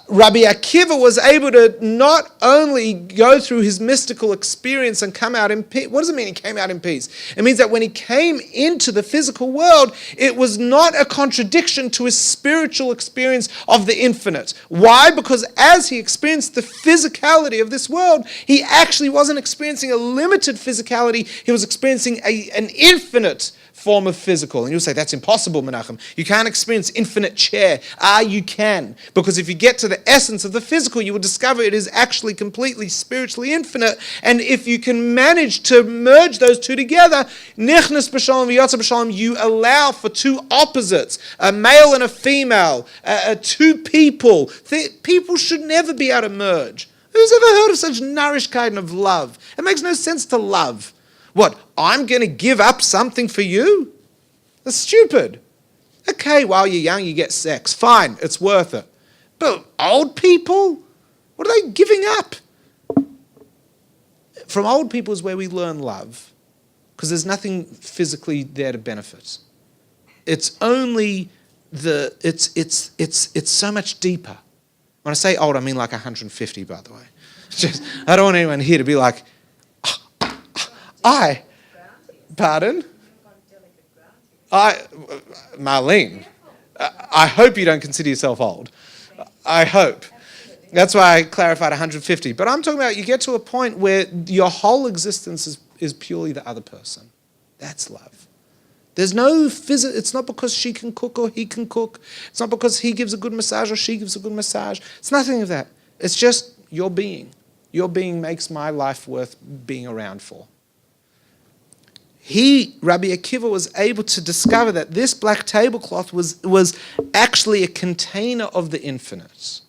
Rabbi Akiva was able to not only go through his mystical experience and come out in peace. What does it mean he came out in peace? It means that when he came into the physical world, it was not a contradiction to his spiritual experience of the infinite. Why? Because as he experienced the physicality of this world, he actually wasn't experiencing a limited physicality. He was experiencing an infinite form of physical. And you'll say, that's impossible, Menachem. You can't experience infinite chair. You can. Because if you get to the essence of the physical, you will discover it is actually completely spiritually infinite. And if you can manage to merge those two together, Nichnas B'Shalom v'Yotze B'Shalom, you allow for two opposites, a male and a female, two people. People should never be able to merge. Who's ever heard of such nourished kind of love? It makes no sense to love. What, I'm going to give up something for you? That's stupid. Okay, while you're young, you get sex. Fine, it's worth it. But old people? What are they giving up? From old people is where we learn love, because there's nothing physically there to benefit. It's only it's so much deeper. When I say old, I mean like 150, by the way. I don't want anyone here to be like, pardon? Marlene, I hope you don't consider yourself old. I hope. That's why I clarified 150. But I'm talking about you get to a point where your whole existence is purely the other person. That's love. There's no it's not because she can cook or he can cook. It's not because he gives a good massage or she gives a good massage. It's nothing of that. It's just your being. Your being makes my life worth being around for. Rabbi Akiva, was able to discover that this black tablecloth was actually a container of the infinite.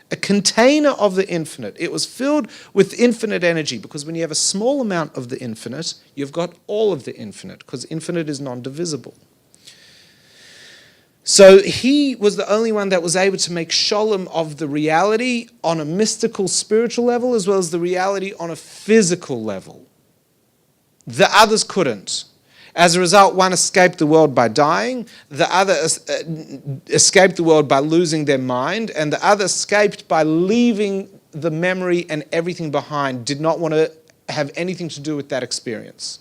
a container of the infinite. It was filled with infinite energy, because when you have a small amount of the infinite, you've got all of the infinite, because infinite is non-divisible. So he was the only one that was able to make sholem of the reality on a mystical, spiritual level, as well as the reality on a physical level. The others couldn't. As a result, one escaped the world by dying, the other escaped the world by losing their mind, and the other escaped by leaving the memory and everything behind, did not want to have anything to do with that experience.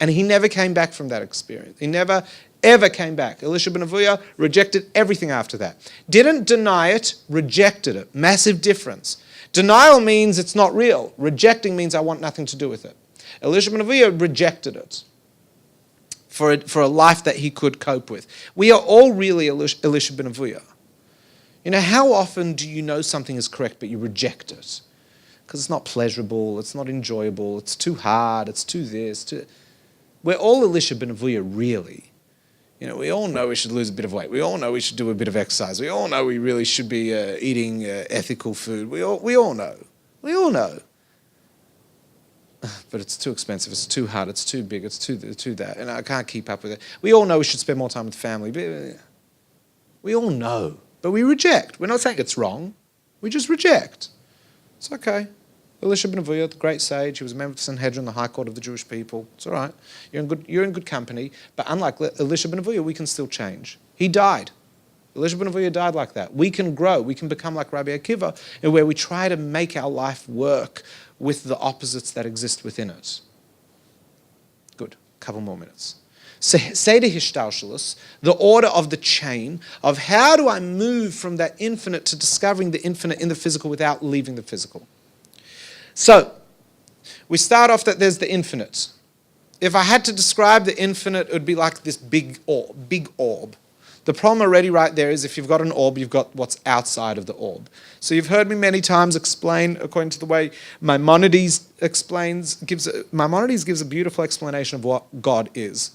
And he never came back from that experience. He never, ever came back. Elisha ben Avuya rejected everything after that. Didn't deny it, rejected it. Massive difference. Denial means it's not real. Rejecting means I want nothing to do with it. Elisha ben Avuya rejected it for a life that he could cope with. We are all really Elisha ben Avuya. You know, how often do you know something is correct but you reject it? Because it's not pleasurable, it's not enjoyable, it's too hard, it's too this. We're all Elisha ben Avuya, really. You know, we all know we should lose a bit of weight. We all know we should do a bit of exercise. We all know we really should be eating ethical food. We all know. We all know. But it's too expensive, it's too hard, it's too big, it's too that, and I can't keep up with it. We all know we should spend more time with family. We all know, but we reject. We're not saying it's wrong. We just reject. It's okay. Elisha ben Avuya, the great sage, he was a member of the Sanhedrin, the High Court of the Jewish people. It's all right. You're in good company. But unlike Elisha ben Avuya, we can still change. He died. Elisha ben Avuya died like that. We can grow. We can become like Rabbi Akiva, in where we try to make our life work with the opposites that exist within it. Good. Couple more minutes. Seder Hishtalshelus, the order of the chain of how do I move from that infinite to discovering the infinite in the physical without leaving the physical. So, we start off that there's the infinite. If I had to describe the infinite, it would be like this big orb. The problem already right there is if you've got an orb, you've got what's outside of the orb. So you've heard me many times explain, according to the way Maimonides gives a beautiful explanation of what God is.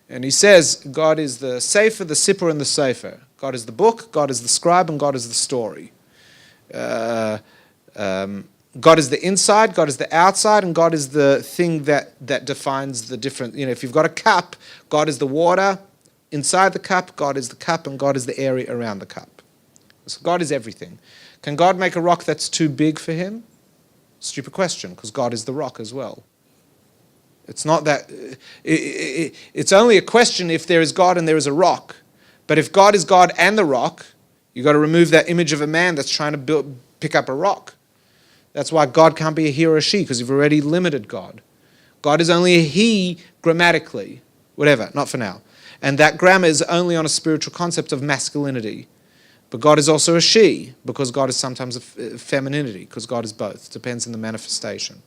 And he says, God is the Sefer, the Sipper, and the Sefer. God is the book, God is the scribe, and God is the story. God is the inside, God is the outside, and God is the thing that defines the different. You know, if you've got a cup, God is the water. Inside the cup, God is the cup, and God is the area around the cup. So God is everything. Can God make a rock that's too big for him? Stupid question, because God is the rock as well. It's not that. It's only a question if there is God and there is a rock. But if God is God and the rock, you've got to remove that image of a man that's trying to pick up a rock. That's why God can't be a he or a she, because you've already limited God. God is only a he grammatically. Whatever, not for now. And that grammar is only on a spiritual concept of masculinity. But God is also a she, because God is sometimes a femininity, because God is both. It depends on the manifestation.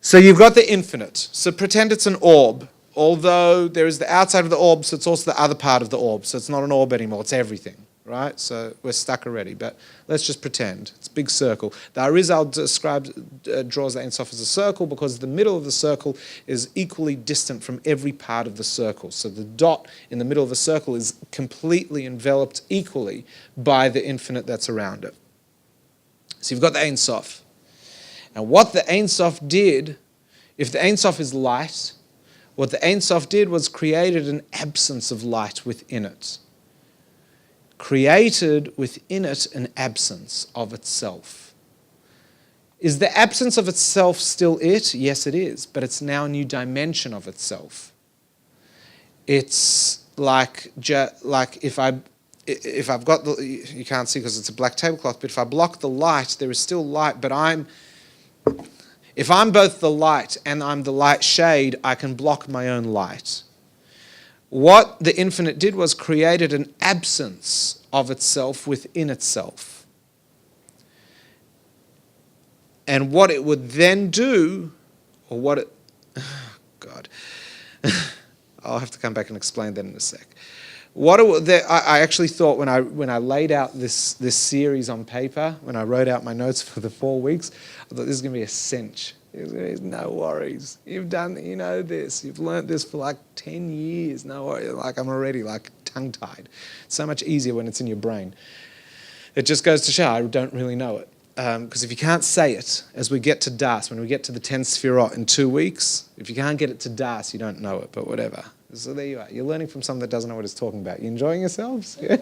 So you've got the infinite. So pretend it's an orb, although there is the outside of the orb, so it's also the other part of the orb. So it's not an orb anymore, it's everything, right? So we're stuck already, but let's just pretend. It's a big circle. The Arizal draws the Ein Sof as a circle because the middle of the circle is equally distant from every part of the circle. So the dot in the middle of the circle is completely enveloped equally by the infinite that's around it. So you've got the Ein Sof. And what the Ein Sof did, if the Ein Sof is light, what the Ein Sof did was created an absence of light within it. Created within it an absence of itself. Is the absence of itself still it? Yes, it is, but it's now a new dimension of itself. It's like if I've got you can't see because it's a black tablecloth, but if I block the light, there is still light, but if I'm both the light and I'm the light shade, I can block my own light. What the infinite did was created an absence of itself within itself. And what it would then do, or what it... God. I'll have to come back and explain that in a sec. I actually thought when I laid out this series on paper, when I wrote out my notes for the 4 weeks, I thought this is going to be a cinch. No worries. You've done, you know this. You've learnt this for like 10 years. No worries. Like I'm already like tongue-tied. It's so much easier when it's in your brain. It just goes to show I don't really know it. Because if you can't say it, as we get to Das, when we get to the 10 Sefirot in 2 weeks, if you can't get it to Das, you don't know it, but whatever. So there you are. You're learning from someone that doesn't know what it's talking about. You enjoying yourselves? Yeah?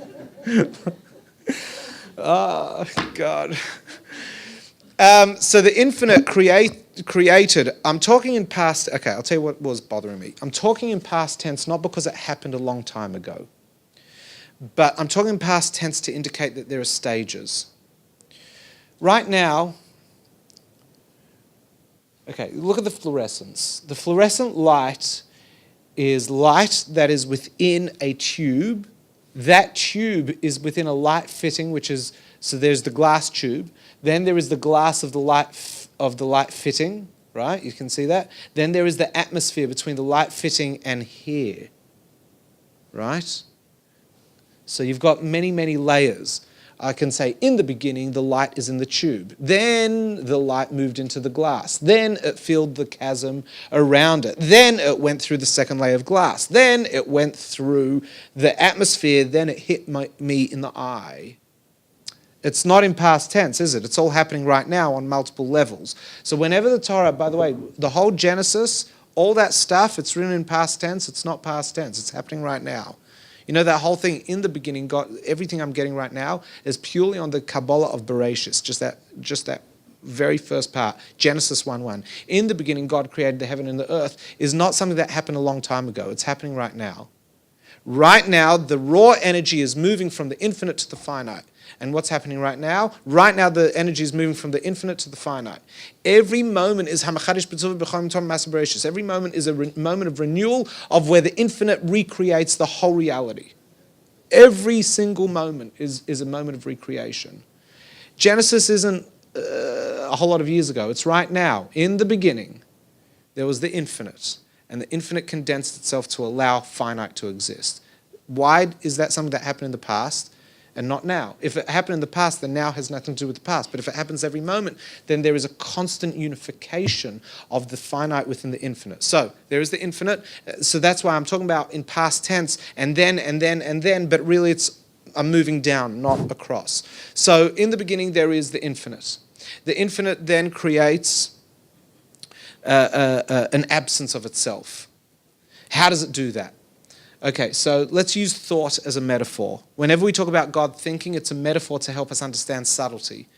Oh, God. So the infinite created, I'm talking in past, okay, I'll tell you what was bothering me. I'm talking in past tense not because it happened a long time ago, but I'm talking in past tense to indicate that there are stages. Right now, okay, look at the fluorescence. The fluorescent light is light that is within a tube. That tube is within a light fitting, which is, so there's the glass tube. Then there is the glass of the light fitting, right? You can see that. Then there is the atmosphere between the light fitting and here, right? So you've got many, many layers. I can say in the beginning, the light is in the tube. Then the light moved into the glass. Then it filled the chasm around it. Then it went through the second layer of glass. Then it went through the atmosphere. Then it hit me in the eye. It's not in past tense, is it? It's all happening right now on multiple levels. So whenever the Torah, by the way, the whole Genesis, all that stuff, it's written in past tense. It's not past tense. It's happening right now. You know, that whole thing in the beginning, God, everything I'm getting right now is purely on the Kabbalah of Bereshis, just that very first part, Genesis 1:1. In the beginning, God created the heaven and the earth is not something that happened a long time ago. It's happening right now. Right now, the raw energy is moving from the infinite to the finite. And what's happening right now? Right now, the energy is moving from the infinite to the finite. Every moment is every moment is a moment of renewal of where the infinite recreates the whole reality. Every single moment is a moment of recreation. Genesis isn't a whole lot of years ago. It's right now. In the beginning, there was the infinite. And the infinite condensed itself to allow finite to exist. Why is that something that happened in the past and not now? If it happened in the past, then now has nothing to do with the past. But if it happens every moment, then there is a constant unification of the finite within the infinite. So there is the infinite. So that's why I'm talking about in past tense, and then, but really I'm moving down, not across. So in the beginning, there is the infinite. The infinite then creates an absence of itself. How does it do that? Okay, so let's use thought as a metaphor. Whenever we talk about God thinking, it's a metaphor to help us understand subtlety.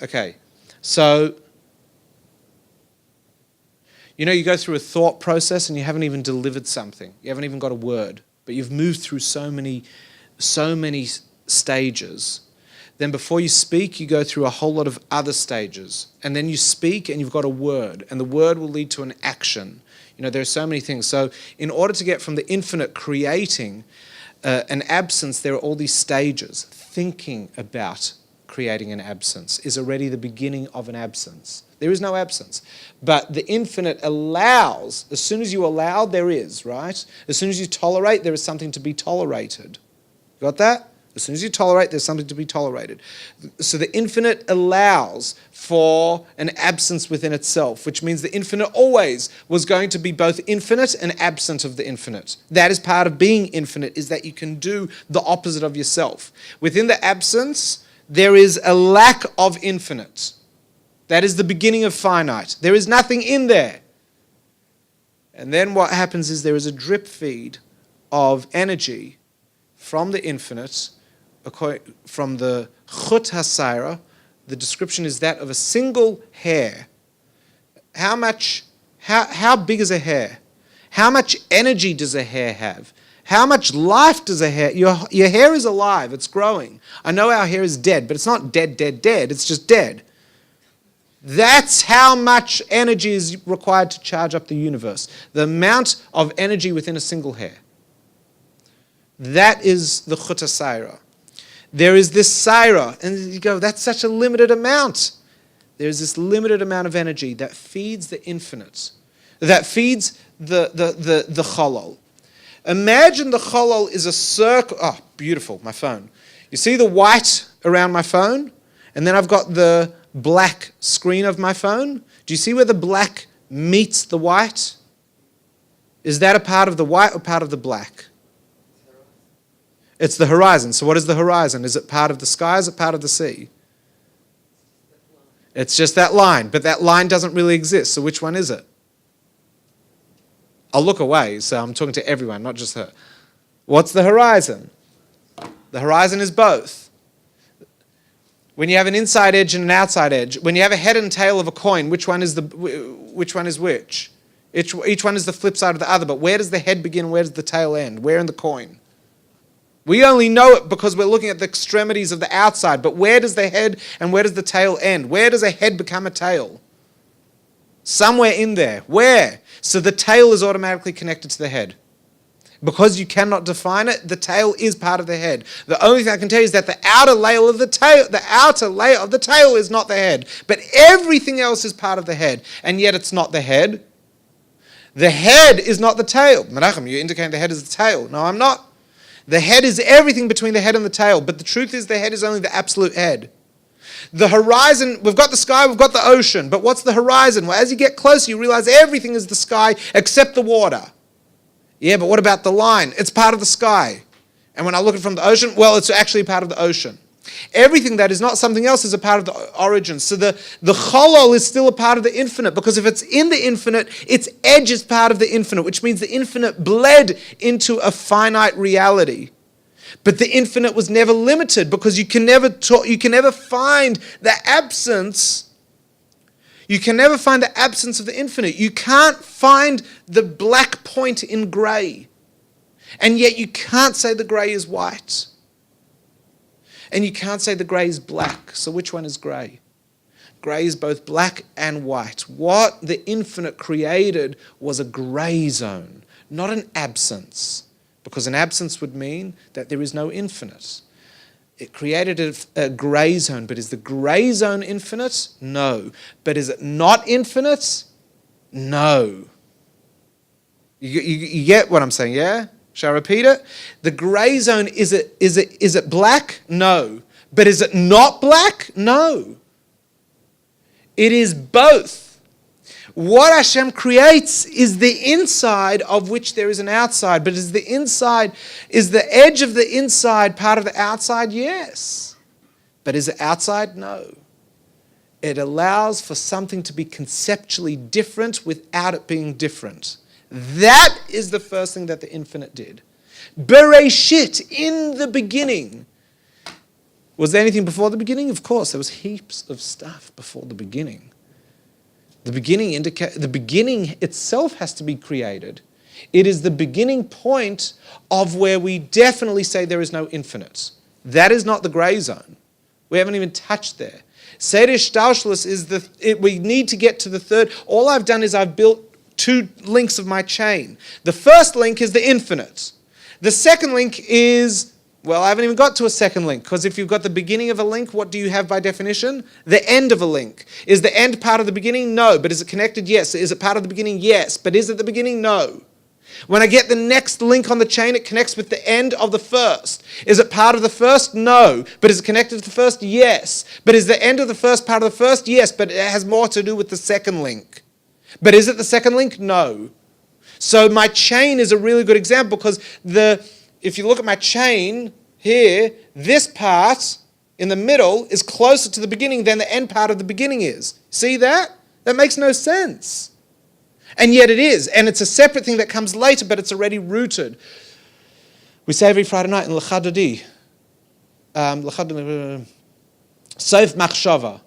Okay, so, you know, you go through a thought process and you haven't even delivered something. You haven't even got a word, but you've moved through so many stages. Then before you speak, you go through a whole lot of other stages. And then you speak and you've got a word. And the word will lead to an action. You know, there are so many things. So in order to get from the infinite creating an absence, there are all these stages. Thinking about creating an absence is already the beginning of an absence. There is no absence. But the infinite allows, as soon as you allow, there is, right? As soon as you tolerate, there is something to be tolerated. Got that? As soon as you tolerate, there's something to be tolerated. So the infinite allows for an absence within itself, which means the infinite always was going to be both infinite and absent of the infinite. That is part of being infinite, is that you can do the opposite of yourself. Within the absence, there is a lack of infinite. That is the beginning of finite. There is nothing in there. And then what happens is there is a drip feed of energy from the infinite, from the chut hasaira. The description is that of a single hair. How big is a hair? How much energy does a hair have? How much life does a hair? Your hair is alive, it's growing. I know our hair is dead, but it's not dead, it's just dead. That's how much energy is required to charge up the universe. The amount of energy within a single hair. That is the chut hasaira. There is this saira, and you go, that's such a limited amount. There's this limited amount of energy that feeds the infinite, that feeds the cholol. Imagine the cholol is a circle. Oh, beautiful, my phone. You see the white around my phone? And then I've got the black screen of my phone. Do you see where the black meets the white? Is that a part of the white or part of the black? It's the horizon. So what is the horizon? Is it part of the sky? Is it part of the sea? It's just that line, but that line doesn't really exist. So which one is it? I'll look away, so I'm talking to everyone, not just her. What's the horizon? The horizon is both. When you have an inside edge and an outside edge, when you have a head and tail of a coin, which one is which? Each one is the flip side of the other, but where does the head begin, where does the tail end? Where in the coin? We only know it because we're looking at the extremities of the outside, but where does the head and where does the tail end? Where does a head become a tail? Somewhere in there. Where? So the tail is automatically connected to the head. Because you cannot define it, the tail is part of the head. The only thing I can tell you is that the outer layer of the tail is not the head. But everything else is part of the head. And yet it's not the head. The head is not the tail. Menachem, you're indicating the head is the tail. No, I'm not. The head is everything between the head and the tail. But the truth is the head is only the absolute head. The horizon, we've got the sky, we've got the ocean. But what's the horizon? Well, as you get closer, you realize everything is the sky except the water. Yeah, but what about the line? It's part of the sky. And when I look at it from the ocean, well, it's actually part of the ocean. Everything that is not something else is a part of the origin. So the keyhole is still a part of the infinite, because if it's in the infinite, its edge is part of the infinite, which means the infinite bled into a finite reality. But the infinite was never limited, because you can never find the absence. You can never find the absence of the infinite. You can't find the black point in grey. And yet you can't say the grey is white. And you can't say the grey is black. So which one is grey? Grey is both black and white. What the infinite created was a grey zone, not an absence. Because an absence would mean that there is no infinite. It created a grey zone, but is the grey zone infinite? No. But is it not infinite? No. You get what I'm saying, yeah? Shall I repeat it? The grey zone, is it black? No. But is it not black? No. It is both. What Hashem creates is the inside of which there is an outside. But is the edge of the inside part of the outside? Yes. But is it outside? No. It allows for something to be conceptually different without it being different. That is the first thing that the infinite did. Bereshit, in the beginning. Was there anything before the beginning? Of course, there was heaps of stuff before the beginning. The beginning itself has to be created. It is the beginning point of where we definitely say there is no infinite. That is not the grey zone. We haven't even touched there. Seder Shtalshlus is we need to get to the third. All I've done is I've built 2 links of my chain. The first link is the infinite. The second link is, well, I haven't even got to a second link, because if you've got the beginning of a link, what do you have by definition? The end of a link. Is the end part of the beginning? No. But is it connected? Yes. Is it part of the beginning? Yes. But is it the beginning? No. When I get the next link on the chain, it connects with the end of the first. Is it part of the first? No. But is it connected to the first? Yes. But is the end of the first part of the first? Yes. But it has more to do with the second link. But is it the second link? No. So my chain is a really good example, because if you look at my chain here, this part in the middle is closer to the beginning than the end part of the beginning is. See that? That makes no sense. And yet it is. And it's a separate thing that comes later, but it's already rooted. We say every Friday night in L'chadadi, Sof Machshava,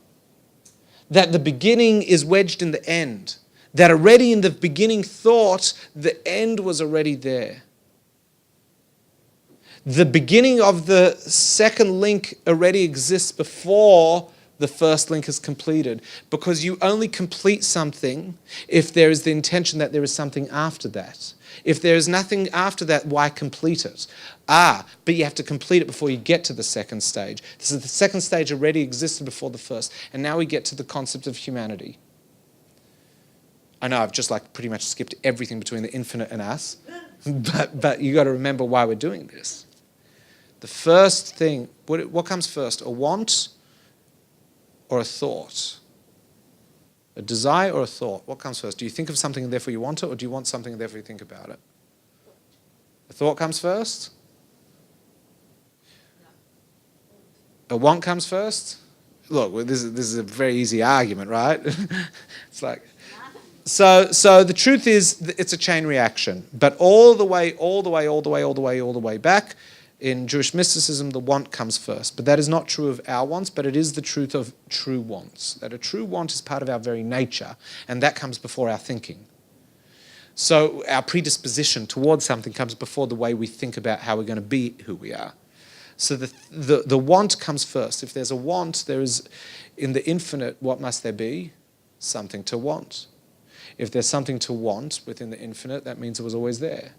that the beginning is wedged in the end. That already in the beginning thought, the end was already there. The beginning of the second link already exists before the first link is completed. Because you only complete something if there is the intention that there is something after that. If there is nothing after that, why complete it? But you have to complete it before you get to the second stage. So the second stage already existed before the first. And now we get to the concept of humanity. I know I've just pretty much skipped everything between the infinite and us, but you got to remember why we're doing this. The first thing, what comes first? A want or a thought? A desire or a thought? What comes first? Do you think of something and therefore you want it, or do you want something and therefore you think about it? The thought comes first? A want comes first? Look, well, this is a very easy argument, right? It's like, so the truth is it's a chain reaction. But all the way back, in Jewish mysticism, the want comes first. But that is not true of our wants, but it is the truth of true wants. That a true want is part of our very nature, and that comes before our thinking. So our predisposition towards something comes before the way we think about how we're going to be who we are. So the want comes first. If there's a want, there is, in the infinite, what must there be? Something to want. If there's something to want within the infinite, that means it was always there.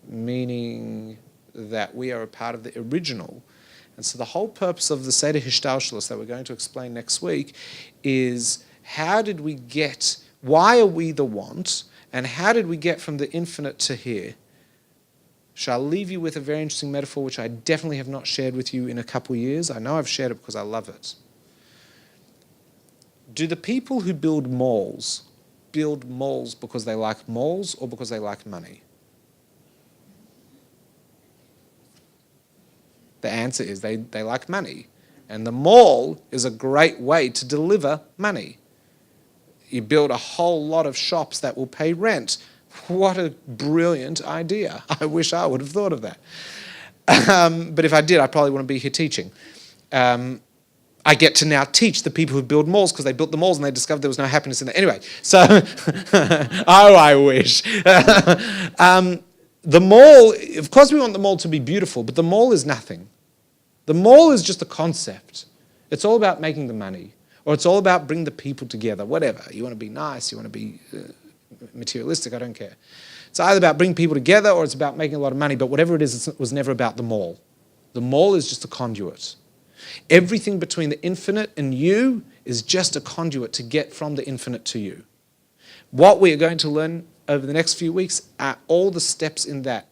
Meaning that we are a part of the original. And so the whole purpose of the Seder Hishtalshelus that we're going to explain next week is how did we get, why are we the want, and how did we get from the infinite to here? Shall I leave you with a very interesting metaphor which I definitely have not shared with you in a couple of years. I know I've shared it because I love it. Do the people who build malls because they like malls or because they like money? The answer is they like money. And the mall is a great way to deliver money. You build a whole lot of shops that will pay rent. What a brilliant idea. I wish I would have thought of that. But if I did, I probably wouldn't be here teaching. I get to now teach the people who build malls because they built the malls and they discovered there was no happiness in it. Anyway, so, oh, I wish. The mall, of course we want the mall to be beautiful, but the mall is nothing. The mall is just a concept. It's all about making the money, or it's all about bringing the people together, whatever. You want to be nice, you want to be materialistic, I don't care. It's either about bringing people together or it's about making a lot of money, but whatever it is, it was never about the mall. The mall is just a conduit. Everything between the infinite and you is just a conduit to get from the infinite to you. What we are going to learn over the next few weeks are all the steps in that.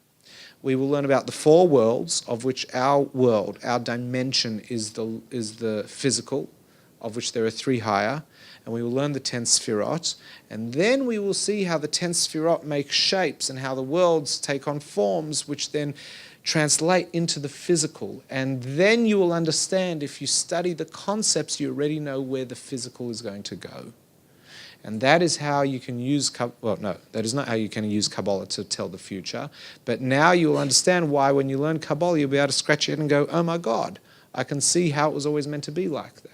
We will learn about the four worlds, of which our world, our dimension is the physical, of which there are three higher, and we will learn the 10 Sefirot, and then we will see how the 10 Sefirot make shapes and how the worlds take on forms which then translate into the physical. And then you will understand, if you study the concepts, you already know where the physical is going to go. And that is how you can use, that is not how you can use Kabbalah to tell the future, but now you will understand why when you learn Kabbalah, you'll be able to scratch your head and go, oh my God, I can see how it was always meant to be like that.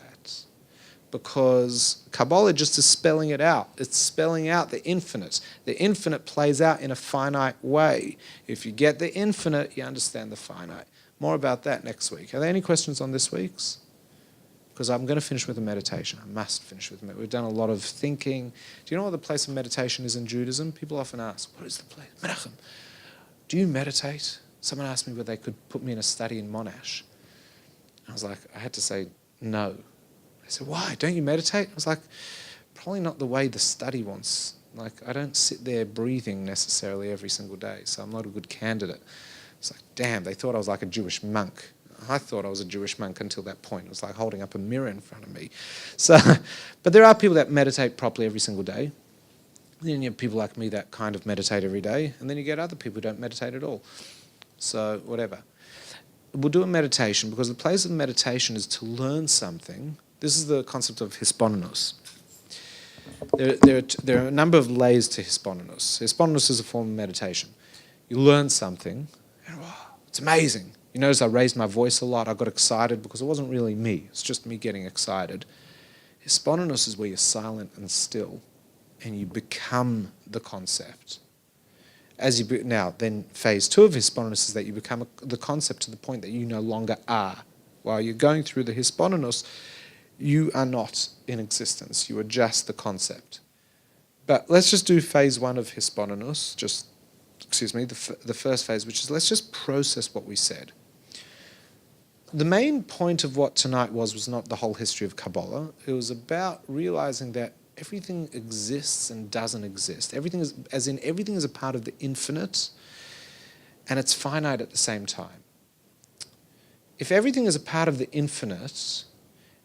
Because Kabbalah just is spelling it out. It's spelling out the infinite. The infinite plays out in a finite way. If you get the infinite, you understand the finite. More about that next week. Are there any questions on this week's? Because I'm going to finish with a meditation. I must finish with a meditation. We've done a lot of thinking. Do you know what the place of meditation is in Judaism? People often ask, what is the place? Menachem, do you meditate? Someone asked me whether they could put me in a study in Monash. I was like, I had to say no. They said, why? Don't you meditate? I was like, probably not the way the study wants. Like, I don't sit there breathing necessarily every single day, so I'm not a good candidate. It's like, damn, they thought I was like a Jewish monk. I thought I was a Jewish monk until that point. It was like holding up a mirror in front of me. So, but there are people that meditate properly every single day. Then you have people like me that kind of meditate every day, and then you get other people who don't meditate at all. So, whatever. We'll do a meditation, because the place of meditation is to learn something. This is the concept of hisbonenus. There are a number of layers to hisbonenus. Hisbonenus is a form of meditation. You learn something, and wow, it's amazing. You notice I raised my voice a lot. I got excited because it wasn't really me. It's just me getting excited. Hisbonenus is where you're silent and still, and you become the concept. Then phase 2 of hisbonenus is that you become the concept to the point that you no longer are. While you're going through the hisbonenus, you are not in existence. You are just the concept. But let's just do phase 1 of hisbonenus, the first phase, which is let's just process what we said. The main point of what tonight was not the whole history of Kabbalah. It was about realizing that everything exists and doesn't exist. Everything is a part of the infinite, and it's finite at the same time. If everything is a part of the infinite,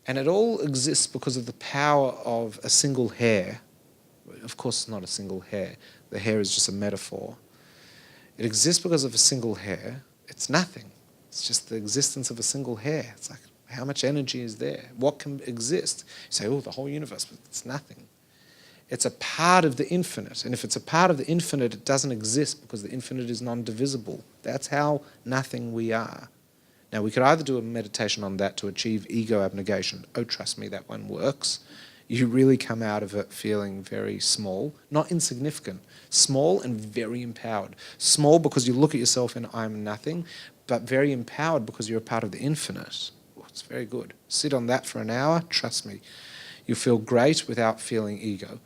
and it all exists because of the power of a single hair, of course it's not a single hair, the hair is just a metaphor. It exists because of a single hair, it's nothing. It's just the existence of a single hair. It's like, How much energy is there? What can exist? You say, oh, the whole universe, but it's nothing. It's a part of the infinite. And if it's a part of the infinite, it doesn't exist because the infinite is non-divisible. That's how nothing we are. Now, we could either do a meditation on that to achieve ego abnegation. Oh, trust me, that one works. You really come out of it feeling very small, not insignificant, small and very empowered. Small because you look at yourself and I'm nothing, but very empowered because you're a part of the infinite. Oh, it's very good. Sit on that for an hour, trust me. You'll feel great without feeling ego.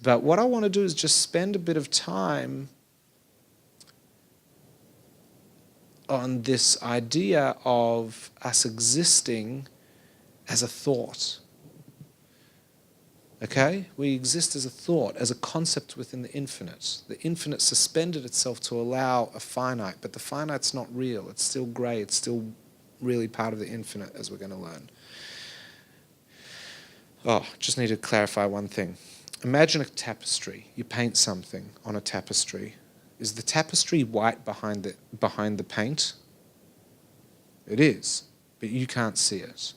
But what I want to do is just spend a bit of time on this idea of us existing as a thought. Okay? We exist as a thought, as a concept within the infinite. The infinite suspended itself to allow a finite, but the finite's not real. It's still grey. It's still really part of the infinite, as we're going to learn. Oh, just need to clarify one thing. Imagine a tapestry. You paint something on a tapestry. Is the tapestry white behind the paint? It is, but you can't see it.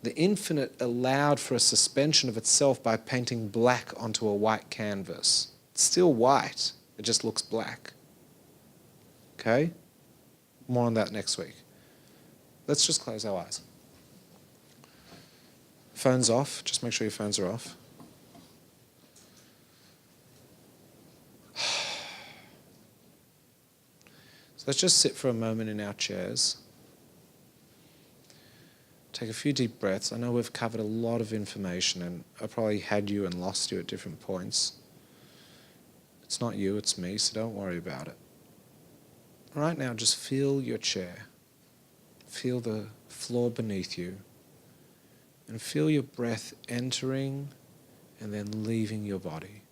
The infinite allowed for a suspension of itself by painting black onto a white canvas. It's still white, it just looks black. Okay? More on that next week. Let's just close our eyes. Phones off, just make sure your phones are off. So let's just sit for a moment in our chairs. Take a few deep breaths. I know we've covered a lot of information and I probably had you and lost you at different points. It's not you, it's me, so don't worry about it. Right now, just feel your chair. Feel the floor beneath you. And feel your breath entering and then leaving your body.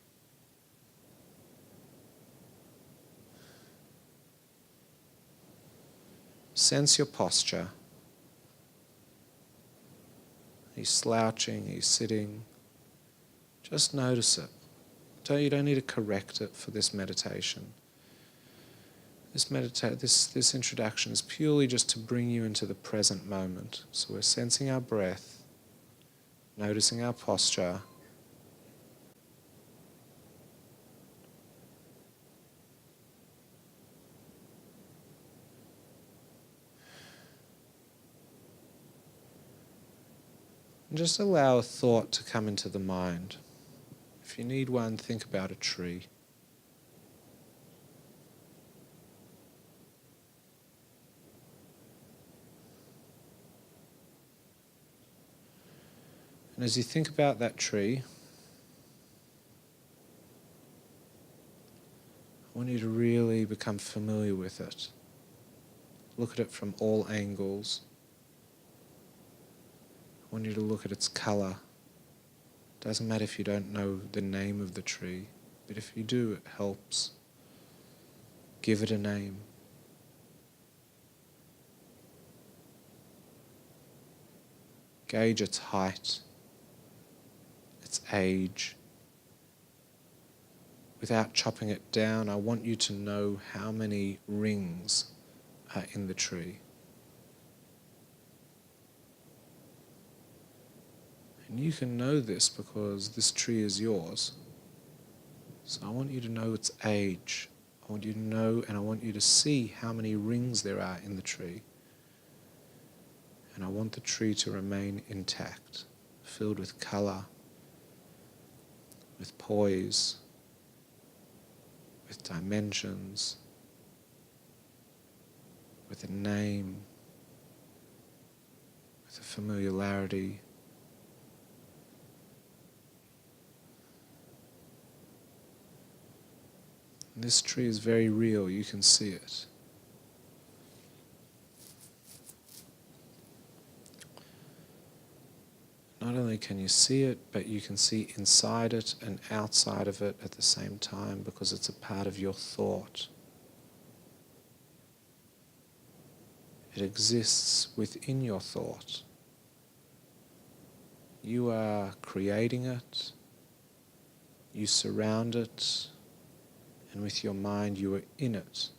Sense your posture. He's slouching, he's sitting. Just notice it. You don't need to correct it for this meditation. This introduction is purely just to bring you into the present moment. So we're sensing our breath, noticing our posture. And just allow a thought to come into the mind. If you need one, think about a tree. And as you think about that tree, I want you to really become familiar with it. Look at it from all angles. I want you to look at its colour. Doesn't matter if you don't know the name of the tree, but if you do, it helps. Give it a name. Gauge its height, its age. Without chopping it down, I want you to know how many rings are in the tree. And you can know this because this tree is yours. So I want you to know its age. I want you to know and I want you to see how many rings there are in the tree. And I want the tree to remain intact, filled with colour, with poise, with dimensions, with a name, with a familiarity. This tree is very real, you can see it. Not only can you see it, but you can see inside it and outside of it at the same time because it's a part of your thought. It exists within your thought. You are creating it, you surround it, and with your mind you are in it.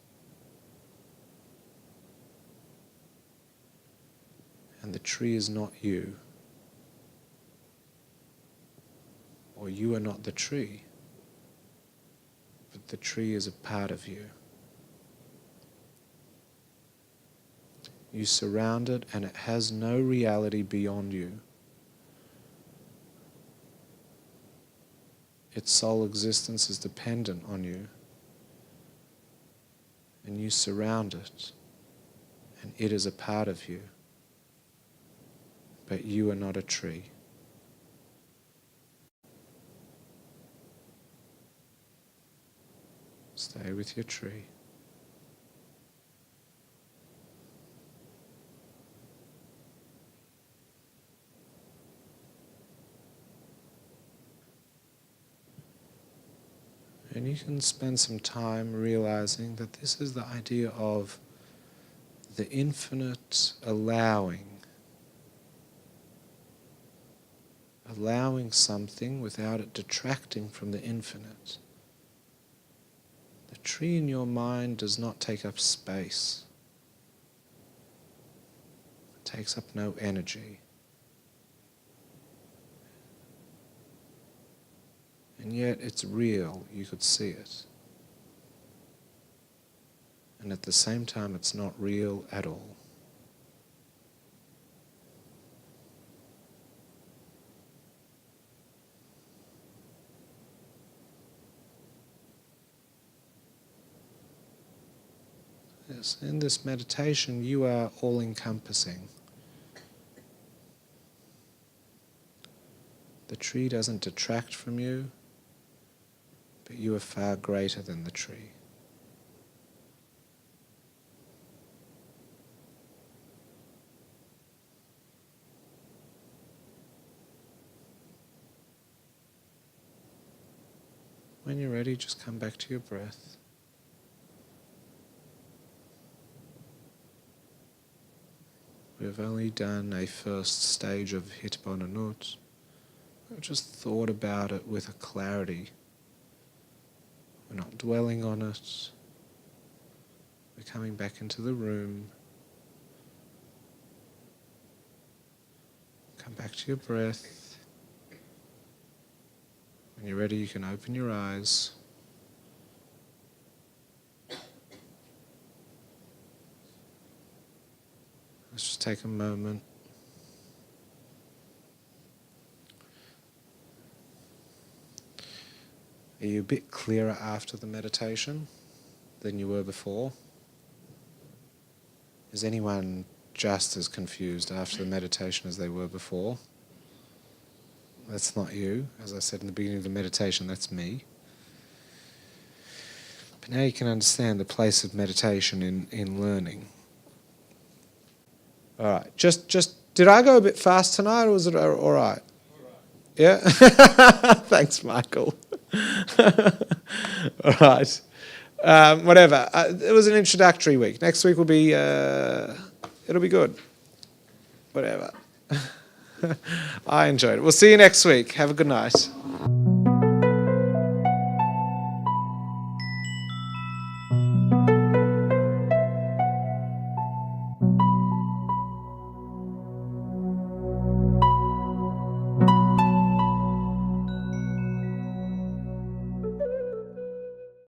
And the tree is not you. Or you are not the tree. But the tree is a part of you. You surround it and it has no reality beyond you. Its sole existence is dependent on you. And you surround it, and it is a part of you. But you are not a tree. Stay with your tree. And you can spend some time realizing that this is the idea of the infinite allowing something without it detracting from the infinite. The tree in your mind does not take up space. It takes up no energy. And yet it's real, you could see it. And at the same time it's not real at all. Yes, in this meditation you are all-encompassing. The tree doesn't detract from you, but you are far greater than the tree. When you're ready, just come back to your breath. We've only done a first stage of hitbonanut. We've just thought about it with a clarity. We're not dwelling on it. We're coming back into the room. Come back to your breath. When you're ready, you can open your eyes. Let's just take a moment. Are you a bit clearer after the meditation than you were before? Is anyone just as confused after the meditation as they were before? That's not you. As I said in the beginning of the meditation, that's me. But now you can understand the place of meditation in learning. All right. Just did I go a bit fast tonight, or was it all right? Yeah? Thanks, Michael. All right. Whatever. It was an introductory week. Next week will be, it'll be good. Whatever. I enjoyed it. We'll see you next week. Have a good night.